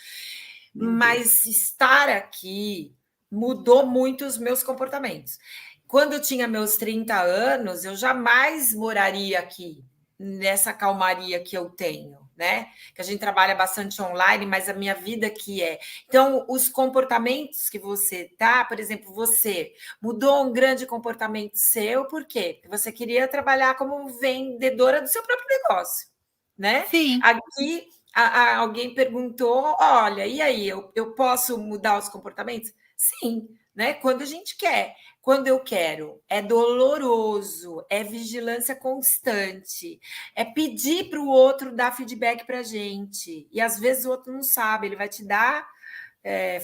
A: Meu Deus.
B: Mas estar aqui mudou muito os meus comportamentos. Quando eu tinha meus 30 anos, eu jamais moraria aqui, nessa calmaria que eu tenho, né? Que a gente trabalha bastante online, mas a minha vida aqui é. Então, os comportamentos que você tá, por exemplo, você mudou um grande comportamento seu, por quê? Porque você queria trabalhar como vendedora do seu próprio negócio, né?
A: Sim,
B: Aqui alguém perguntou: olha, e aí, eu posso mudar os comportamentos? Sim, né? Quando a gente quer. Quando eu quero, é doloroso, é vigilância constante, é pedir para o outro dar feedback para a gente. E às vezes o outro não sabe, ele vai te dar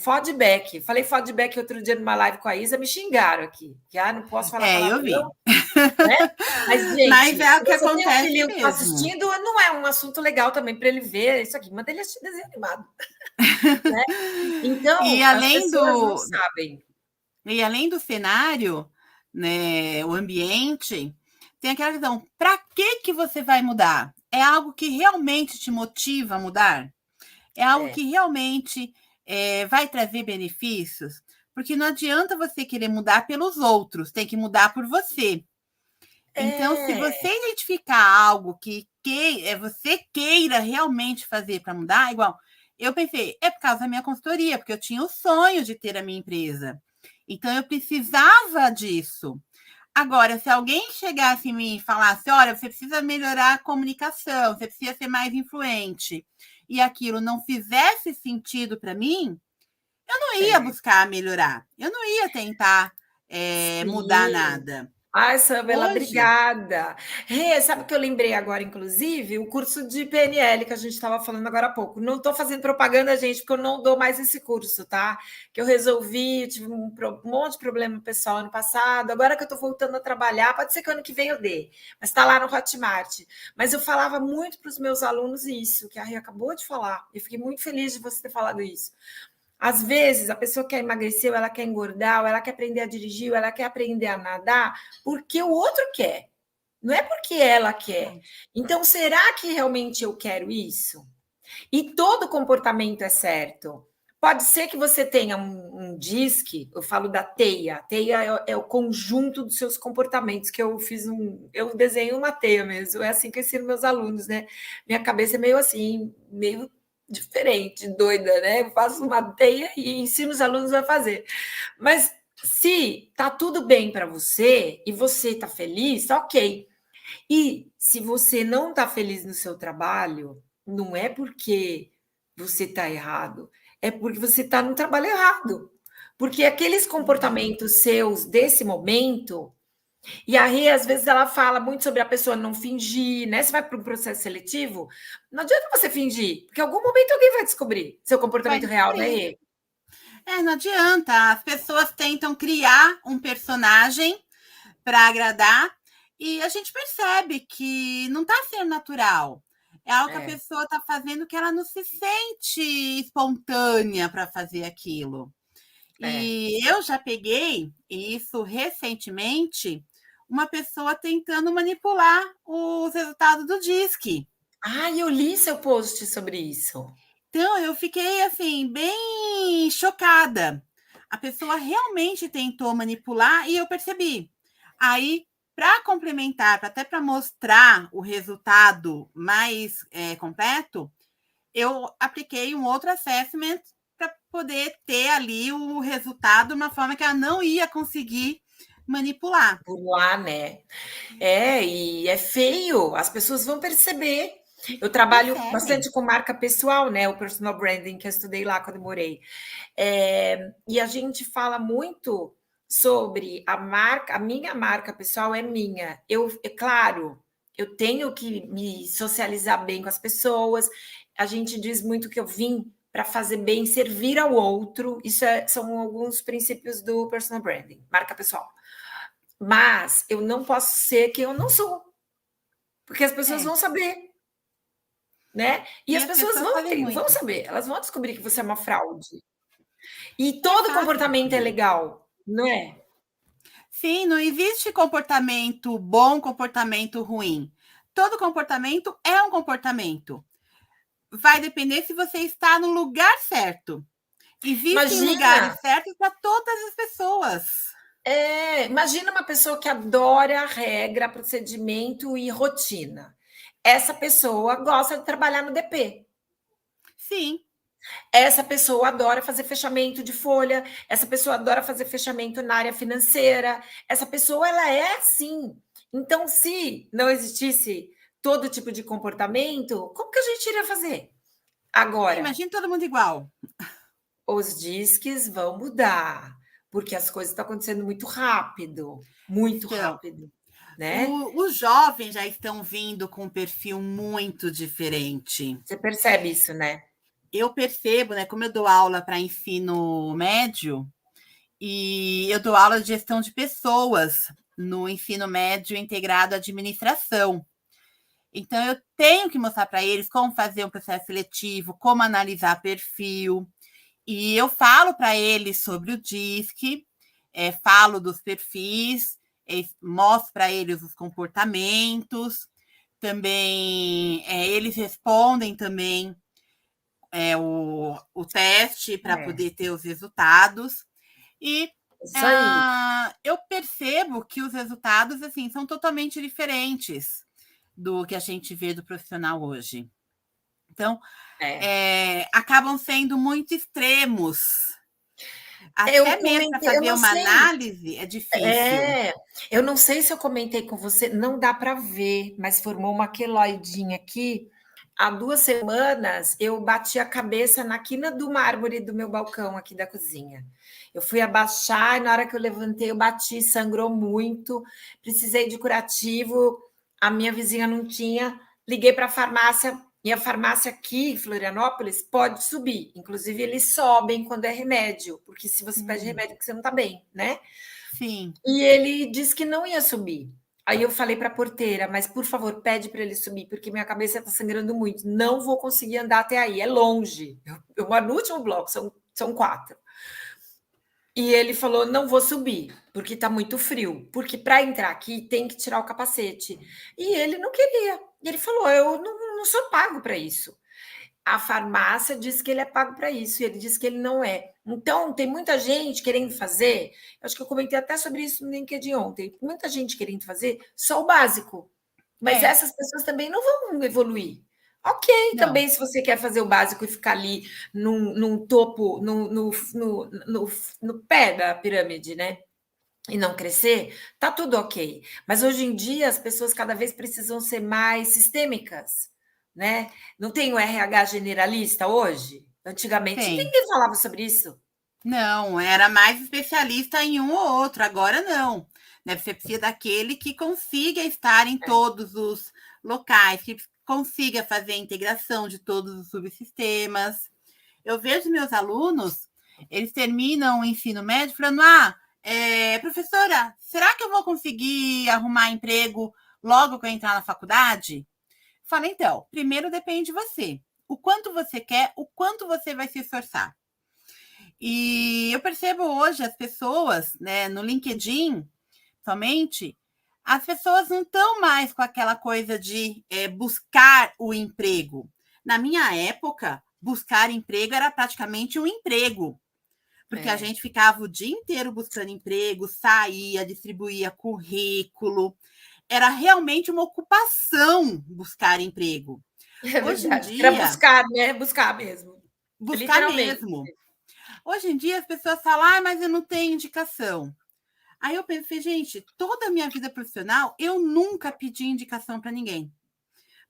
B: feedback. Falei feedback outro dia numa live com a Isa, me xingaram aqui. Que não posso falar
A: eu vi.
B: palavrão, né? Mas,
A: Mas
B: gente,
A: é o
B: se
A: que
B: você tem um
A: acontece
B: filhinho que está
A: mesmo.
B: assistindo, não é um assunto legal também para ele ver isso aqui. Manda ele assistir desenho animado, né?
A: E
B: Então, as
A: além
B: pessoas não
A: do,
B: sabem.
A: e além do cenário, né, o ambiente, tem aquela questão, para que você vai mudar? É algo que realmente te motiva a mudar? É algo
B: É,
A: que realmente vai trazer benefícios? Porque não adianta você querer mudar pelos outros, tem que mudar por você. Então, se você
B: é,
A: identificar algo que você queira realmente fazer para mudar, igual eu pensei, é por causa da minha consultoria, porque eu tinha o sonho de ter a minha empresa. Então, eu precisava disso. Agora, se alguém chegasse em mim e falasse, olha, você precisa melhorar a comunicação, você precisa ser mais influente, e aquilo não fizesse sentido para mim, eu não ia
B: é.
A: buscar melhorar, eu não ia tentar mudar
B: Sim.
A: nada.
B: Ai, Samela,
A: Hoje,
B: obrigada. Sabe o que eu lembrei agora, inclusive? O curso de PNL que a gente estava falando agora há pouco. Não estou fazendo propaganda, gente, porque eu não dou mais esse curso, tá? Que eu resolvi, eu tive um monte de problema pessoal ano passado. Agora que eu estou voltando a trabalhar, pode ser que ano que vem eu dê, mas está lá no Hotmart. Mas eu falava muito para os meus alunos isso, que a Ria acabou de falar. Eu fiquei muito feliz de você ter falado isso. Às vezes, a pessoa quer emagrecer, ou ela quer engordar, ou ela quer aprender a dirigir, ou ela quer aprender a nadar, porque o outro quer, não é porque ela quer. Então, será que realmente eu quero isso? E todo comportamento é certo. Pode ser que você tenha um disque, eu falo da teia. A teia é o conjunto dos seus comportamentos, que eu fiz eu desenho uma teia mesmo. É assim que eu ensino meus alunos, né? Minha cabeça é meio assim, meio diferente, doida, né? Eu faço uma teia e ensino os alunos a fazer. Mas se tá tudo bem para você e você tá feliz, tá ok. E se você não está feliz no seu trabalho, não é porque você está errado, é porque você está no trabalho errado. Porque aqueles comportamentos seus desse momento, e a Rê, às vezes, ela fala muito sobre a pessoa não fingir, né? Você vai para um processo seletivo, não adianta você fingir, porque em algum momento alguém vai descobrir seu
A: vai
B: comportamento real, né,
A: descobrir.
B: Rê?
A: Não adianta. As pessoas tentam criar um personagem para agradar e a gente percebe que não está sendo natural. É algo que a
B: É,
A: pessoa está fazendo que ela não se sente espontânea para fazer aquilo.
B: é,
A: E eu já peguei isso recentemente uma pessoa tentando manipular os resultados do DISC.
B: Ah, eu li seu post sobre isso.
A: Então, eu fiquei, assim, bem chocada. A pessoa realmente tentou manipular e eu percebi. Aí, para complementar, até para mostrar o resultado mais completo, eu apliquei um outro assessment para poder ter ali o resultado de uma forma que ela não ia conseguir manipular.
B: Burlar, né? E é feio, as pessoas vão perceber. Eu trabalho
A: Percebem.
B: bastante com marca pessoal, né? O personal branding que eu estudei lá quando eu morei. E a gente fala muito sobre a marca, a minha marca pessoal é minha. É claro, eu tenho que me socializar bem com as pessoas. A gente diz muito que eu vim para fazer bem, servir ao outro. São alguns princípios do personal branding, marca pessoal. Mas eu não posso ser quem eu não sou, porque as pessoas vão saber, né? E
A: E
B: as
A: as
B: pessoas
A: pessoas fazem
B: vão
A: muito.
B: saber, elas vão descobrir que você é uma fraude. E
A: E é
B: todo
A: fácil
B: comportamento é
A: descobrir.
B: legal, não é?
A: Sim, não existe comportamento bom, comportamento ruim. Todo comportamento é um comportamento. Vai depender se você está no lugar certo. Existem lugares
B: Imagina,
A: certos para todas as pessoas.
B: imagina uma pessoa que adora regra, procedimento e rotina. Essa pessoa gosta de trabalhar no DP.
A: Sim,
B: Essa pessoa adora fazer fechamento de folha, essa pessoa adora fazer fechamento na área financeira, essa pessoa ela é assim. Então, se não existisse todo tipo de comportamento, como que a gente iria fazer? Agora,
A: imagine todo mundo igual.
B: os disques vão mudar, porque as coisas estão acontecendo muito
A: Então,
B: rápido, né?
A: os jovens já estão vindo com um perfil muito diferente.
B: Você percebe isso, né?
A: Eu percebo, né, como eu dou aula para ensino médio, e eu dou aula de gestão de pessoas no ensino médio integrado à administração. Então, eu tenho que mostrar para eles como fazer um processo seletivo, como analisar perfil. E eu falo para eles sobre o DISC, falo dos perfis, mostro para eles os comportamentos. Também eles respondem também o teste para
B: É,
A: poder ter os resultados. E
B: isso aí.
A: eu percebo que os resultados assim são totalmente diferentes do que a gente vê do profissional hoje. Então,
B: É.
A: acabam sendo muito extremos.
B: Eu
A: Até mesmo para
B: comentei, eu
A: fazer
B: não
A: uma
B: sei.
A: análise é difícil.
B: É, eu não sei se eu comentei com você, não dá para ver, mas formou uma queloidinha aqui. Há 2 semanas eu bati a cabeça na quina do mármore do meu balcão aqui da cozinha. Eu fui abaixar e na hora que eu levantei eu bati, sangrou muito, precisei de curativo, a minha vizinha não tinha, liguei para a farmácia e a farmácia aqui em Florianópolis pode subir, inclusive eles sobem quando é remédio, porque se você pede remédio que você não está bem, né?
A: Sim.
B: E ele disse que não ia subir. Aí eu falei para a porteira, mas por favor, pede para ele subir, porque minha cabeça está sangrando muito. Não vou conseguir andar até aí, é longe. Eu moro no último bloco, são 4. E ele falou: não vou subir, porque está muito frio. Porque para entrar aqui tem que tirar o capacete. E ele não queria. E ele falou: eu não sou pago para isso. A farmácia diz que ele é pago para isso, e ele diz que ele não é. Então, tem muita gente querendo fazer, acho que eu comentei até sobre isso no LinkedIn ontem, muita gente querendo fazer só o básico, mas
A: É,
B: essas pessoas também não vão evoluir. Ok,
A: não.
B: também se você quer fazer o básico e ficar ali num topo, no pé da pirâmide, né? E não crescer, tá tudo ok. Mas hoje em dia as pessoas cada vez precisam ser mais sistêmicas, né? Não tem o RH generalista hoje? Antigamente
A: Tem.
B: ninguém falava sobre isso.
A: Não, era mais especialista em um ou outro, agora não. Né? Você precisa daquele que consiga estar em
B: É.
A: todos os locais, que consiga fazer a integração de todos os subsistemas. Eu vejo meus alunos, eles terminam o ensino médio falando: professora, será que eu vou conseguir arrumar emprego logo que eu entrar na faculdade? Fala, então, primeiro depende de você. O quanto você quer, o quanto você vai se esforçar. E eu percebo hoje as pessoas, né, no LinkedIn, somente, as pessoas não estão mais com aquela coisa de buscar o emprego. Na minha época, buscar emprego era praticamente um emprego, porque a gente ficava o dia inteiro buscando emprego, saía, distribuía currículo. Era realmente uma ocupação buscar emprego.
B: É
A: Hoje em
B: verdade. Era
A: dia,
B: buscar, né? Buscar mesmo.
A: buscar
B: Literalmente.
A: mesmo. Hoje em dia as pessoas falam, mas eu não tenho indicação. Aí eu pensei, gente, toda a minha vida profissional, eu nunca pedi indicação para ninguém.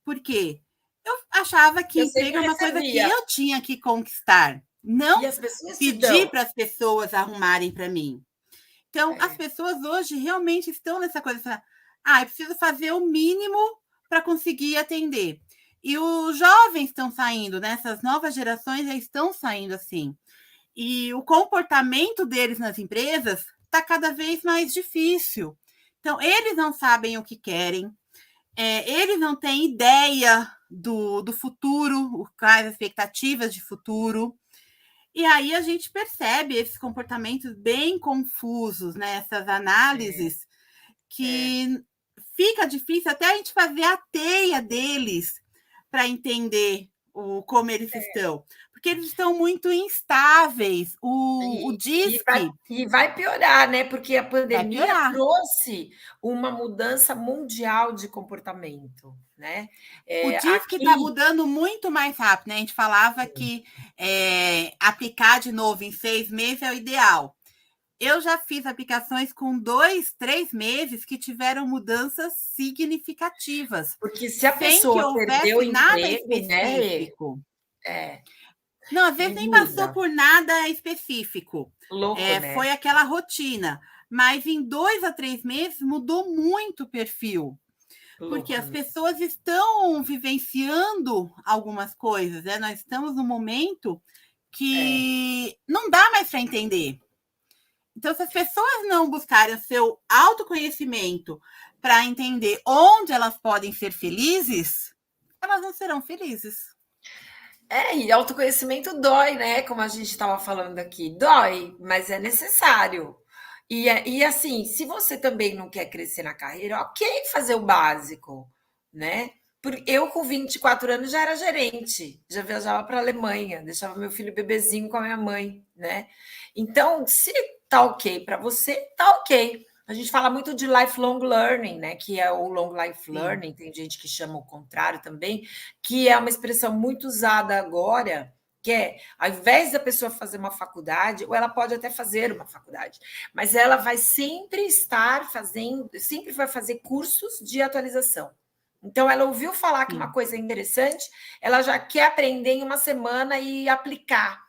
A: Por quê? Eu achava que
B: Eu
A: emprego
B: sempre
A: é uma coisa que
B: recebia.
A: eu tinha que conquistar, não
B: E as pessoas te
A: pedir
B: dão.
A: para as pessoas arrumarem para mim. Então, as pessoas hoje realmente estão nessa coisa, eu preciso fazer o mínimo para conseguir atender. E os jovens estão saindo, né? Essas novas gerações já estão saindo assim. E o comportamento deles nas empresas está cada vez mais difícil. Então, eles não sabem o que querem, eles não têm ideia do futuro, quais as expectativas de futuro. E aí a gente percebe esses comportamentos bem confusos, né? Essas análises que fica difícil até a gente fazer a teia deles para entender como eles estão. Porque eles estão muito instáveis. O DISC
B: E vai piorar, né? Porque a
A: vai
B: pandemia
A: piorar.
B: trouxe uma mudança mundial de comportamento, né?
A: O DISC está
B: Aqui,
A: mudando muito mais rápido, né? A gente falava que aplicar de novo em 6 meses é o ideal. Eu já fiz aplicações com 2, 3 meses que tiveram mudanças significativas,
B: porque se a
A: sem que
B: pessoa perdeu o
A: houvesse nada
B: emprego, né?
A: específico.
B: É,
A: Não, às vezes
B: e
A: nem passou
B: muda.
A: por nada específico.
B: Louco, né?
A: Foi aquela rotina. Mas em 2 a 3 meses mudou muito o perfil. Porque
B: Louco,
A: as
B: né?
A: pessoas estão vivenciando algumas coisas, né? Nós estamos num momento que não dá mais para entender. Então, se as pessoas não buscarem o seu autoconhecimento para entender onde elas podem ser felizes, elas não serão felizes.
B: E autoconhecimento dói, né? Como a gente estava falando aqui, dói, mas é necessário. E assim, se você também não quer crescer na carreira, ok fazer o básico, né? Eu, com 24 anos, já era gerente, já viajava para a Alemanha, deixava meu filho bebezinho com a minha mãe, né? Então, se tá ok para você, tá ok. A gente fala muito de lifelong learning, né? Que é o long life
A: Sim.
B: learning, tem gente que chama o contrário também, que é uma expressão muito usada agora, que é, ao invés da pessoa fazer uma faculdade, ou ela pode até fazer uma faculdade, mas ela vai sempre estar fazendo, sempre vai fazer cursos de atualização. Então, ela ouviu falar que uma
A: Sim.
B: coisa é interessante, ela já quer aprender em uma semana e aplicar.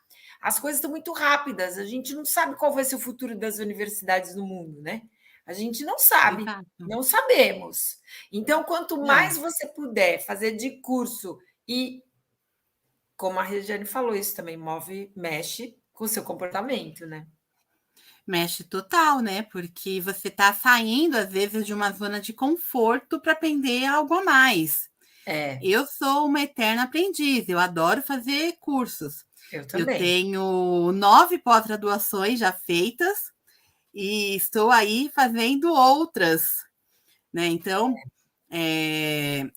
B: As coisas estão muito rápidas, a gente não sabe qual vai ser o futuro das universidades no mundo, né? A gente não sabe,
A: Exato.
B: não sabemos. Então, quanto
A: Não.
B: mais você puder fazer de curso e, como a Regiane falou, isso também mexe com o seu comportamento, né?
A: Mexe total, né? Porque você está saindo, às vezes, de uma zona de conforto para aprender algo a mais.
B: É,
A: Eu sou uma eterna aprendiz, eu adoro fazer cursos.
B: eu
A: Eu
B: também.
A: tenho 9 pós-graduações já feitas e estou aí fazendo outras, né? Então,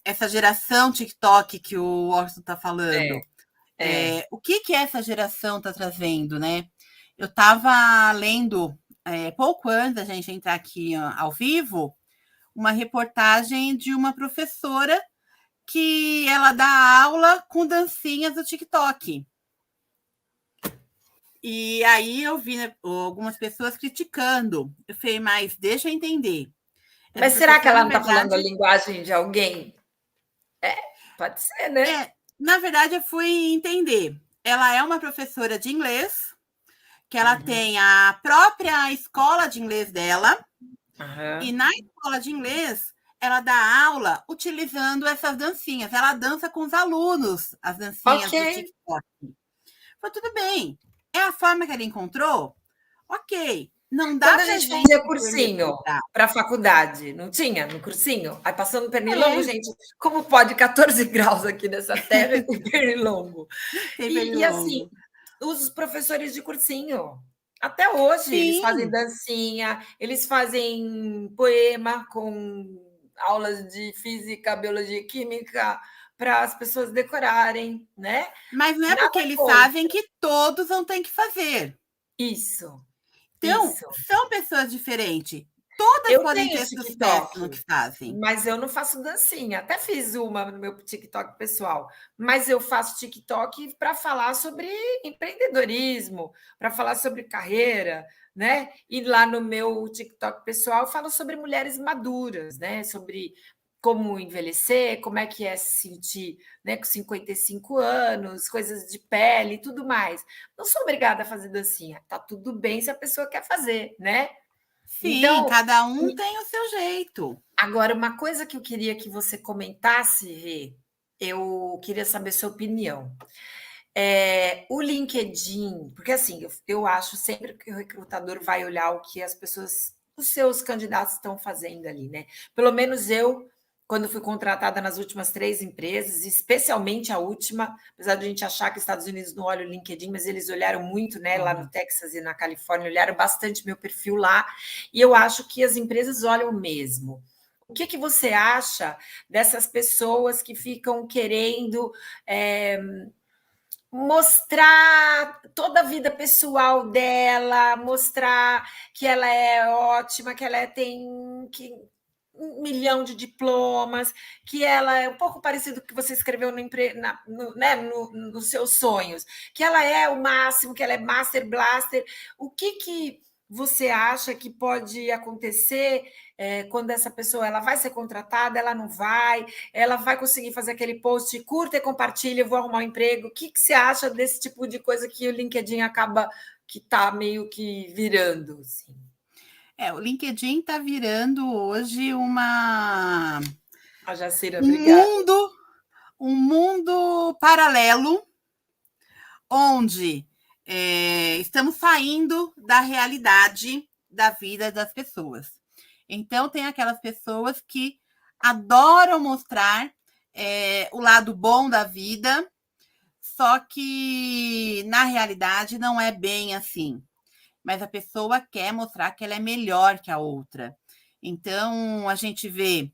A: essa geração TikTok que o Orson está falando,
B: É.
A: o que essa geração está trazendo, né? Eu estava lendo, pouco antes da gente entrar aqui ao vivo, uma reportagem de uma professora que ela dá aula com dancinhas do TikTok. E aí eu vi, né, algumas pessoas criticando. Eu falei, mas deixa eu entender. Essa
B: Mas será que
A: professora,
B: ela
A: na
B: não está falando a
A: verdade,
B: linguagem de alguém? É, pode ser, né?
A: na verdade, eu fui entender. Ela é uma professora de inglês, que ela
B: Uhum.
A: tem a própria escola de inglês dela, e
B: Aham.
A: na escola de inglês ela dá aula utilizando essas dancinhas. Ela dança com os alunos as
B: Ok.
A: dancinhas do TikTok. Foi tudo bem. É a forma que ela encontrou? Ok. Não dá
B: Quando a
A: para
B: gente
A: gente
B: fazia cursinho
A: interpretar.
B: para faculdade, não tinha no cursinho? Aí passando pernilongo,
A: É,
B: gente, como pode 14 graus aqui nessa terra e tem pernilongo?
A: tem
B: E assim,
A: pernilongo.
B: os professores de cursinho. Até hoje eles fazem
A: Sim,
B: dancinha, eles fazem poema com aulas de física, biologia e química para as pessoas decorarem, né?
A: mas não é porque
B: Nada
A: eles
B: contra.
A: fazem que todos vão ter que fazer.
B: Isso,
A: Então,
B: isso.
A: são pessoas diferentes. Todas
B: Eu
A: podem
B: tenho
A: ter sucesso no
B: TikTok,
A: que fazem.
B: mas eu não faço dancinha. Até fiz uma no meu TikTok pessoal, mas eu faço TikTok para falar sobre empreendedorismo, para falar sobre carreira, né? E lá no meu TikTok pessoal eu falo sobre mulheres maduras, né? Sobre como envelhecer, como é que é se sentir, né, com 55 anos, coisas de pele e tudo mais. Não sou obrigada a fazer dancinha. Tá tudo bem se a pessoa quer fazer, né?
A: Sim,
B: Então,
A: cada um tem o seu jeito.
B: agora, uma coisa que eu queria que você comentasse, Rê, eu queria saber sua opinião. O LinkedIn, porque assim, eu acho sempre que o recrutador vai olhar o que as pessoas, os seus candidatos estão fazendo ali, né? Pelo menos eu, quando fui contratada nas últimas 3 empresas, especialmente a última, apesar de a gente achar que os Estados Unidos não olha o LinkedIn, mas eles olharam muito, né? Lá no
A: Olha,
B: Texas e na Califórnia, olharam bastante meu perfil lá, e eu acho que as empresas olham mesmo. O que você acha dessas pessoas que ficam querendo mostrar toda a vida pessoal dela, mostrar que ela é ótima, que ela tem que, 1 milhão de diplomas, que ela é um pouco parecido com o que você escreveu né, nos seus sonhos, que ela é o máximo, que ela é Master Blaster. O que você acha que pode acontecer quando essa pessoa ela vai ser contratada, ela não vai, ela vai conseguir fazer aquele post, curta e compartilha, eu vou arrumar um emprego. O que você acha desse tipo de coisa que o LinkedIn acaba que está meio que virando? Assim?
A: o LinkedIn está virando hoje
B: A Jacira,
A: um
B: obrigada.
A: mundo, um mundo paralelo onde estamos saindo da realidade da vida das pessoas. Então, tem aquelas pessoas que adoram mostrar o lado bom da vida, só que na realidade não é bem assim. Mas a pessoa quer mostrar que ela é melhor que a outra. Então, a gente vê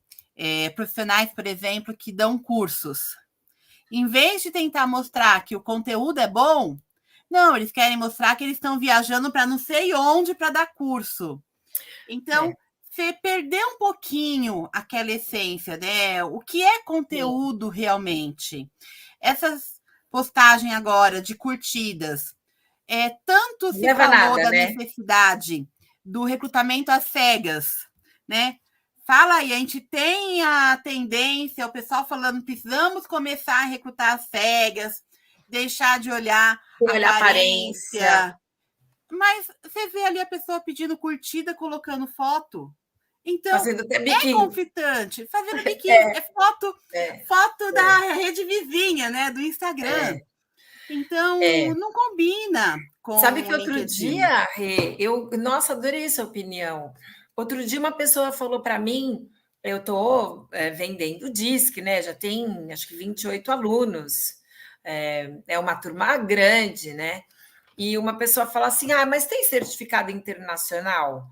A: profissionais, por exemplo, que dão cursos. Em vez de tentar mostrar que o conteúdo é bom, não, eles querem mostrar que eles estão viajando para não sei onde para dar curso.
B: É,
A: Então, você perdeu um pouquinho aquela essência, né? O que é
B: sim.
A: conteúdo realmente? Essas postagens agora de curtidas, tanto
B: Não
A: se
B: leva a
A: falou
B: nada,
A: da
B: né?
A: necessidade do recrutamento às cegas, né? Fala aí, a gente tem a tendência, o pessoal falando, precisamos começar a recrutar às cegas, deixar de olhar
B: Sem
A: a
B: olhar a aparência,
A: aparência. Mas você vê ali a pessoa pedindo curtida, colocando foto. Então,
B: fazendo até
A: é
B: biquinho.
A: conflitante, fazendo biquinho, é foto,
B: É,
A: foto
B: é,
A: da rede vizinha, né, do Instagram.
B: é,
A: Então,
B: é.
A: não combina
B: Sabe
A: com o
B: que outro
A: LinkedIn.
B: dia, Rê, nossa, adorei essa opinião. Outro dia uma pessoa falou para mim, eu estou vendendo DISC, né? Já tem acho que 28 alunos, é uma turma grande, né? E uma pessoa fala assim: ah, mas tem certificado internacional?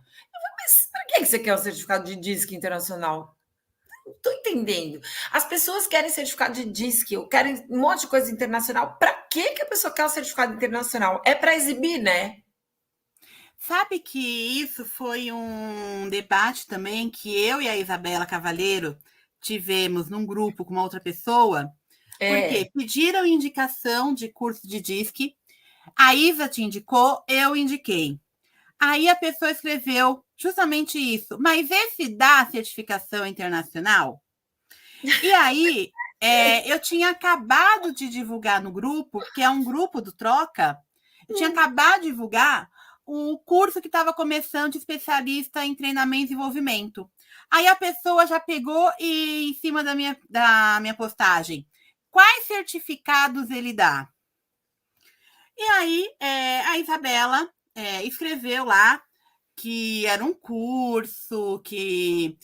B: Mas para que você quer o certificado de DISC internacional? Estou entendendo. As pessoas querem certificado de DISC, ou querem um monte de coisa internacional. Para que a pessoa quer o certificado internacional? É para exibir, né?
A: Sabe que isso foi um debate também que eu e a Isabela Cavalheiro tivemos num grupo com uma outra pessoa, porque
B: É,
A: pediram indicação de curso de DISC, a Isa te indicou, eu indiquei. Aí a pessoa escreveu justamente isso. Mas esse dá certificação internacional? E aí, eu tinha acabado de divulgar no grupo, que é um grupo do Troca, eu tinha acabado de divulgar o curso que estava começando de especialista em treinamento e desenvolvimento. Aí a pessoa já pegou e, em cima da minha postagem, quais certificados ele dá? E aí a Isabela escreveu lá que era um curso, que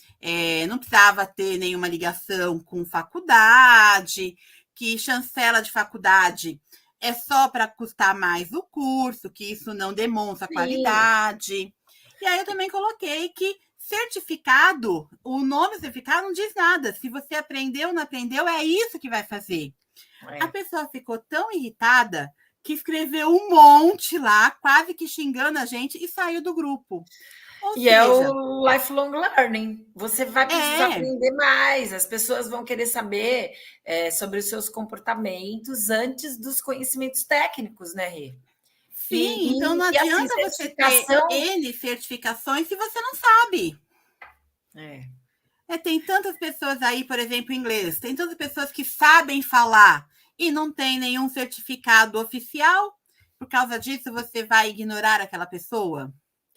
A: não precisava ter nenhuma ligação com faculdade, que chancela de faculdade é só para custar mais o curso, que isso não demonstra qualidade. E aí eu também coloquei que certificado, o nome certificado não diz nada. Se você aprendeu ou não aprendeu, é isso que vai fazer. A pessoa ficou tão irritada que escreveu um monte lá, quase que xingando a gente, e saiu do grupo. Ou
B: E é
A: seja,
B: o lifelong learning. Você vai precisar aprender mais, as pessoas vão querer saber sobre os seus comportamentos antes dos conhecimentos técnicos, né, Rê?
A: Sim, então não
B: Assim,
A: adianta você ter
B: certificação.
A: N certificações se você não sabe. Tem tantas pessoas aí, por exemplo, em inglês, tem tantas pessoas que sabem falar e não tem nenhum certificado oficial. Por causa disso, você vai ignorar aquela pessoa?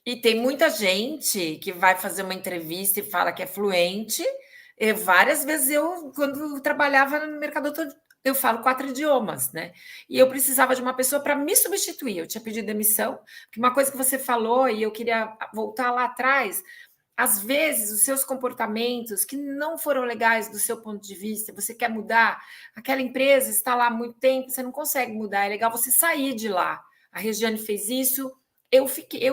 B: E tem muita gente que vai fazer uma entrevista e fala que é fluente. Várias vezes quando eu trabalhava no mercado, eu falo 4 idiomas, né? E eu precisava de uma pessoa para me substituir. Eu tinha pedido demissão, porque uma coisa que você falou, e eu queria voltar lá atrás, às vezes os seus comportamentos que não foram legais do seu ponto de vista, você quer mudar, aquela empresa está lá há muito tempo, você não consegue mudar, é legal você sair de lá. A Regiane fez isso, eu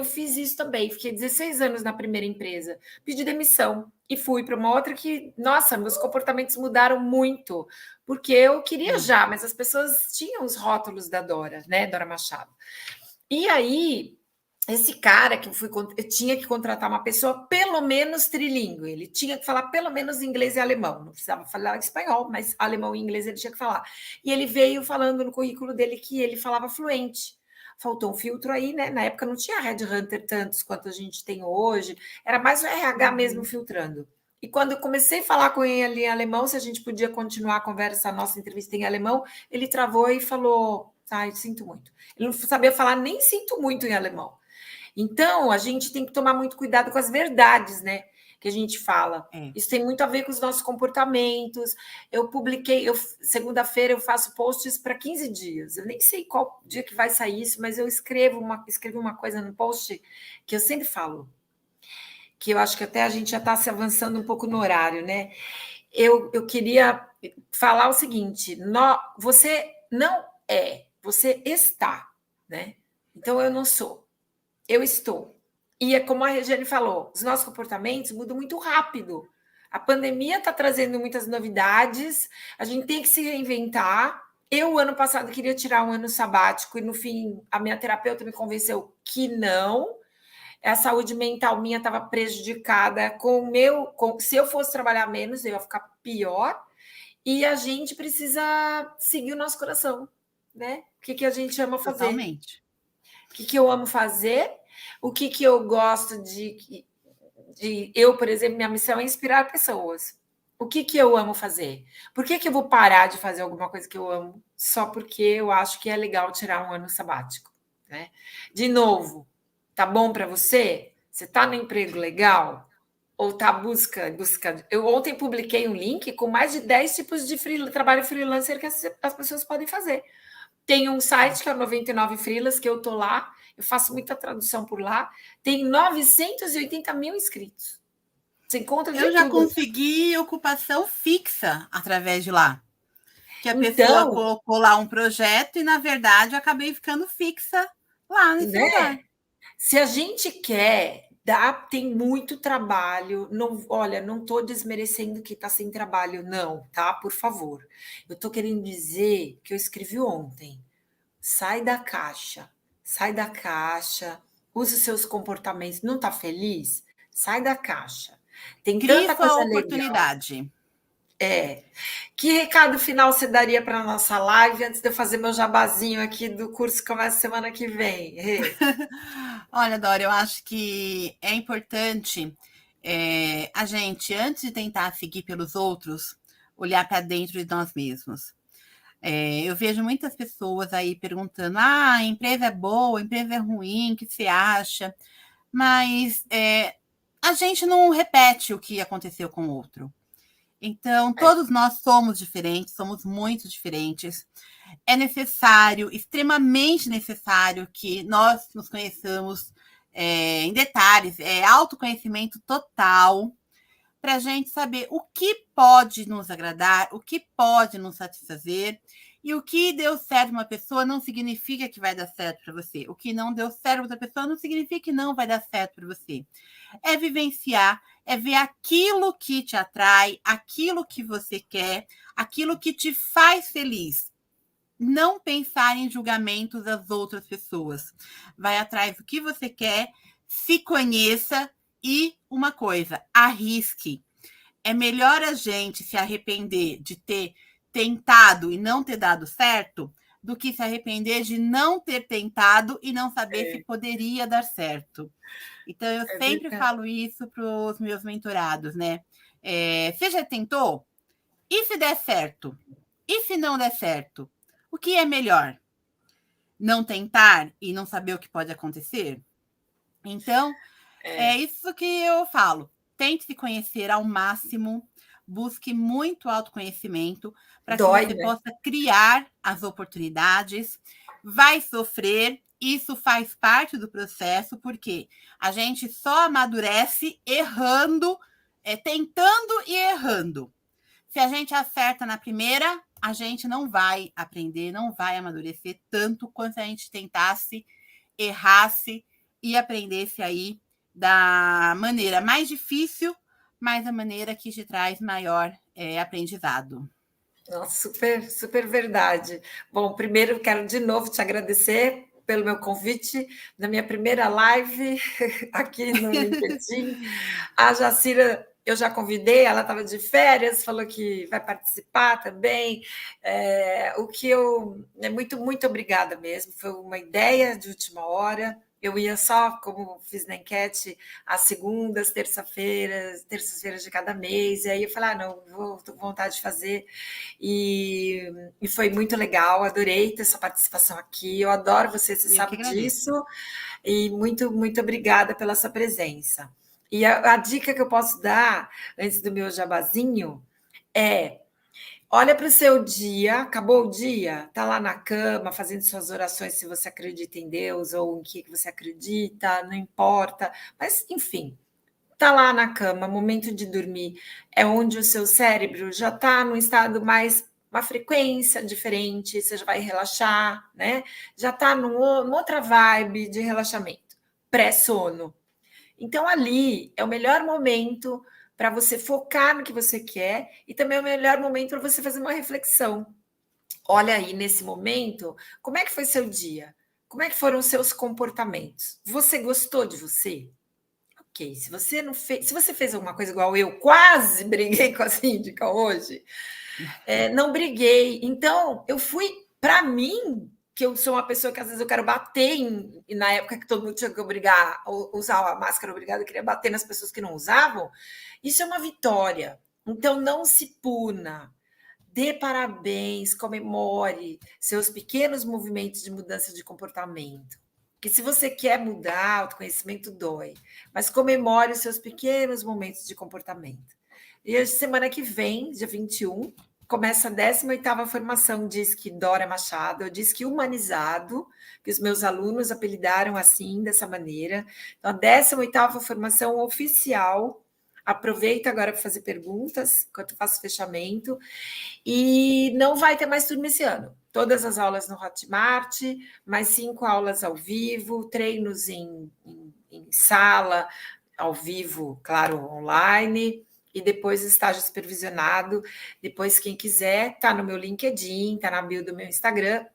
B: fiz isso também, fiquei 16 anos na primeira empresa, pedi demissão e fui para uma outra que, nossa, meus comportamentos mudaram muito, porque eu queria já, mas as pessoas tinham os rótulos da Dora, né, Dora Machado. E aí, esse cara que eu tinha que contratar uma pessoa pelo menos trilingue, ele tinha que falar pelo menos inglês e alemão, não precisava falar espanhol, mas alemão e inglês ele tinha que falar. E ele veio falando no currículo dele que ele falava fluente. Faltou um filtro aí, né? Na época não tinha Headhunter tantos quanto a gente tem hoje, era mais o RH mesmo filtrando. E quando eu comecei a falar com ele em alemão, se a gente podia continuar a conversa, a nossa entrevista em alemão, ele travou e falou: ai, sinto muito. Ele não sabia falar nem sinto muito em alemão. Então, a gente tem que tomar muito cuidado com as verdades, né? Que a gente fala. Isso tem muito a ver com os nossos comportamentos. Eu publiquei, segunda-feira eu faço posts para 15 dias. Eu nem sei qual dia que vai sair isso, mas eu escrevi uma coisa no post que eu sempre falo, que eu acho que até a gente já está se avançando um pouco no horário, né? Eu queria falar o seguinte: você não é, você está, né? Então eu não sou, eu estou. E é como a Regiane falou, os nossos comportamentos mudam muito rápido. A pandemia está trazendo muitas novidades, a gente tem que se reinventar. Eu, ano passado, queria tirar um ano sabático e, no fim, a minha terapeuta me convenceu que não. A saúde mental minha estava prejudicada se eu fosse trabalhar menos, eu ia ficar pior. E a gente precisa seguir o nosso coração, né? O que a gente ama fazer.
A: Totalmente.
B: O que eu amo fazer, o que eu gosto de. Eu, por exemplo, minha missão é inspirar pessoas. O que eu amo fazer? Por que eu vou parar de fazer alguma coisa que eu amo só porque eu acho que é legal tirar um ano sabático? Né? De novo, tá bom para você? Você está no emprego legal? Ou está busca? Eu ontem publiquei um link com mais de 10 tipos de trabalho freelancer que as pessoas podem fazer. Tem um site que é o 99 Freelas, que eu estou lá, eu faço muita tradução por lá, tem 980 mil inscritos. Você encontra de tudo.
A: Eu já consegui ocupação fixa através de lá. Que a pessoa colocou lá um projeto e, na verdade, eu acabei ficando fixa lá nesse lugar.
B: Se a gente quer, tem muito trabalho. Olha, não estou desmerecendo que está sem trabalho, não, tá? Por favor. Eu estou querendo dizer que eu escrevi ontem. Sai da caixa, use os seus comportamentos. Não está feliz? Sai da caixa. Tem tanta coisa legal.
A: Oportunidade.
B: Que recado final você daria para a nossa live antes de eu fazer meu jabazinho aqui do curso que começa semana que vem?
A: Olha, Dora, eu acho que é importante a gente, antes de tentar seguir pelos outros, olhar para dentro de nós mesmos. Eu vejo muitas pessoas aí perguntando: a empresa é boa, a empresa é ruim, o que você acha? Mas a gente não repete o que aconteceu com o outro. Então, todos nós somos diferentes, somos muito diferentes. É necessário, extremamente necessário, que nós nos conheçamos em detalhes, autoconhecimento total, para a gente saber o que pode nos agradar, o que pode nos satisfazer. E o que deu certo uma pessoa não significa que vai dar certo para você. O que não deu certo para outra pessoa não significa que não vai dar certo para você. É vivenciar, é ver aquilo que te atrai, aquilo que você quer, aquilo que te faz feliz. Não pensar em julgamentos das outras pessoas. Vai atrás do que você quer, se conheça e uma coisa, arrisque. É melhor a gente se arrepender de ter tentado e não ter dado certo do que se arrepender de não ter tentado e não saber se poderia dar certo. Então, eu sempre falo isso para os meus mentorados, né? Você já tentou? E se der certo? E se não der certo? O que é melhor? Não tentar e não saber o que pode acontecer? Então, é isso que eu falo. Tente se conhecer ao máximo, busque muito autoconhecimento para que você possa criar as oportunidades. Vai sofrer, isso faz parte do processo, porque a gente só amadurece errando, tentando e errando. Se a gente acerta na primeira, a gente não vai aprender, não vai amadurecer tanto quanto se a gente tentasse, errasse e aprendesse aí da maneira mais difícil, mas a maneira que te traz maior aprendizado.
B: Nossa, super, super verdade. Bom, primeiro quero de novo te agradecer pelo meu convite na minha primeira live aqui no LinkedIn. A Jacira, eu já convidei, ela estava de férias, falou que vai participar também. Muito, muito obrigada mesmo. Foi uma ideia de última hora. Eu ia só, como fiz na enquete, às segundas, terças-feiras de cada mês. E aí eu falei, não, estou com vontade de fazer. E foi muito legal, adorei ter essa participação aqui. Eu adoro você sabe disso. E muito, muito obrigada pela sua presença. E a dica que eu posso dar, antes do meu jabazinho, olha para o seu dia, acabou o dia, está lá na cama, fazendo suas orações, se você acredita em Deus ou em que você acredita, não importa. Mas, enfim, está lá na cama, momento de dormir, é onde o seu cérebro já está num estado mais, uma frequência diferente, você já vai relaxar, né? Já está numa outra vibe de relaxamento, pré-sono. Então, ali é o melhor momento para você focar no que você quer e também é o melhor momento para você fazer uma reflexão. Olha aí, nesse momento, como é que foi seu dia? Como é que foram os seus comportamentos? Você gostou de você? Ok, se você não fez, se você fez alguma coisa igual eu, quase briguei com a síndica hoje, não briguei. Então, eu fui, para mim, que eu sou uma pessoa que às vezes eu quero bater e na época que todo mundo tinha que usar a máscara obrigada, eu queria bater nas pessoas que não usavam. Isso é uma vitória. Então, não se puna. Dê parabéns, comemore seus pequenos movimentos de mudança de comportamento. Porque se você quer mudar, autoconhecimento dói. Mas comemore os seus pequenos momentos de comportamento. E a semana que vem, dia 21, começa a 18ª formação, diz que Dora Machado, diz que humanizado, que os meus alunos apelidaram assim, dessa maneira. Então, a 18ª formação oficial. Aproveita agora para fazer perguntas, enquanto eu faço fechamento. E não vai ter mais turma esse ano. Todas as aulas no Hotmart, mais 5 aulas ao vivo, treinos em sala, ao vivo, claro, online, e depois estágio supervisionado. Depois, quem quiser, está no meu LinkedIn, está na bio do meu Instagram.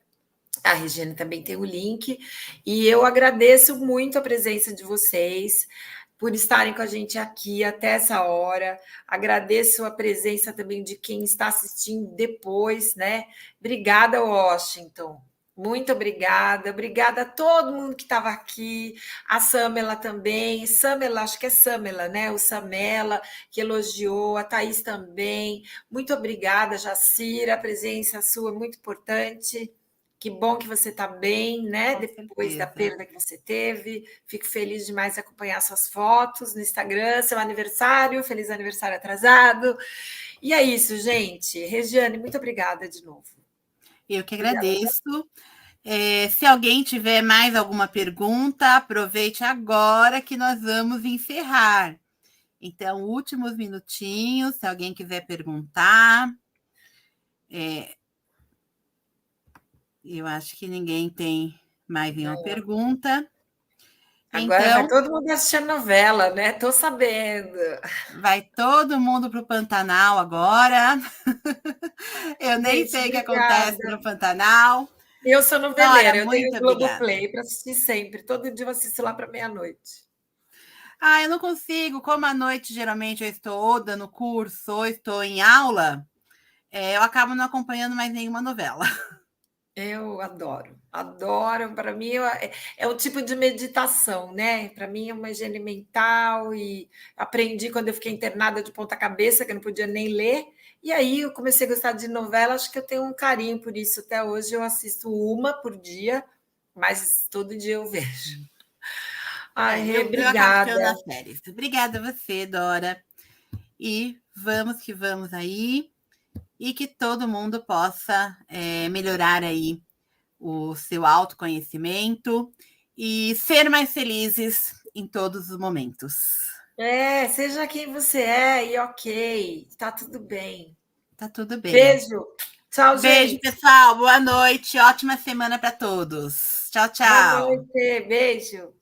B: A Regiane também tem o link. E eu agradeço muito a presença de vocês, por estarem com a gente aqui até essa hora. Agradeço a presença também de quem está assistindo depois, né? Obrigada, Washington. Muito obrigada. Obrigada a todo mundo que estava aqui. A Samela também. Samela, acho que é Samela, né? O Samela, que elogiou. A Thaís também. Muito obrigada, Jacira. A presença sua é muito importante. Que bom que você está bem, né? Depois da perda que você teve. Fico feliz demais de acompanhar suas fotos no Instagram, seu aniversário. Feliz aniversário atrasado. E é isso, gente. Regiane, muito obrigada de novo.
A: Eu que agradeço. Se alguém tiver mais alguma pergunta, aproveite agora que nós vamos encerrar. Então, últimos minutinhos, se alguém quiser perguntar. Eu acho que ninguém tem mais nenhuma pergunta.
B: Agora vai
A: Então,
B: todo mundo assistir a novela, né? Tô sabendo.
A: vai todo mundo para o Pantanal agora. Eu nem
B: Gente,
A: sei o que
B: obrigada.
A: acontece no Pantanal.
B: Eu sou
A: Dora,
B: noveleira, eu tenho
A: muito
B: o
A: obrigada.
B: Globoplay para assistir sempre. Todo dia eu assisto lá para meia-noite.
A: Eu não consigo. Como à noite, geralmente, eu estou ou dando curso ou estou em aula, eu acabo não acompanhando mais nenhuma novela.
B: Eu adoro, adoro. Para mim é um tipo de meditação, né? Para mim é uma higiene mental e aprendi quando eu fiquei internada de ponta cabeça, que eu não podia nem ler. E aí eu comecei a gostar de novela, acho que eu tenho um carinho por isso. Até hoje eu assisto uma por dia, mas todo dia eu vejo. Ai, Rê,
A: Eu acabo ficando
B: obrigada.
A: nas férias. Obrigada a você, Dora. E vamos que vamos aí. E que todo mundo possa melhorar aí o seu autoconhecimento e ser mais felizes em todos os momentos.
B: Seja quem você é e ok, tá tudo bem.
A: Tá tudo bem.
B: Beijo. Tchau,
A: Beijo,
B: gente.
A: pessoal. Boa noite. Ótima semana para todos. Tchau,
B: Boa
A: tchau.
B: noite. Beijo.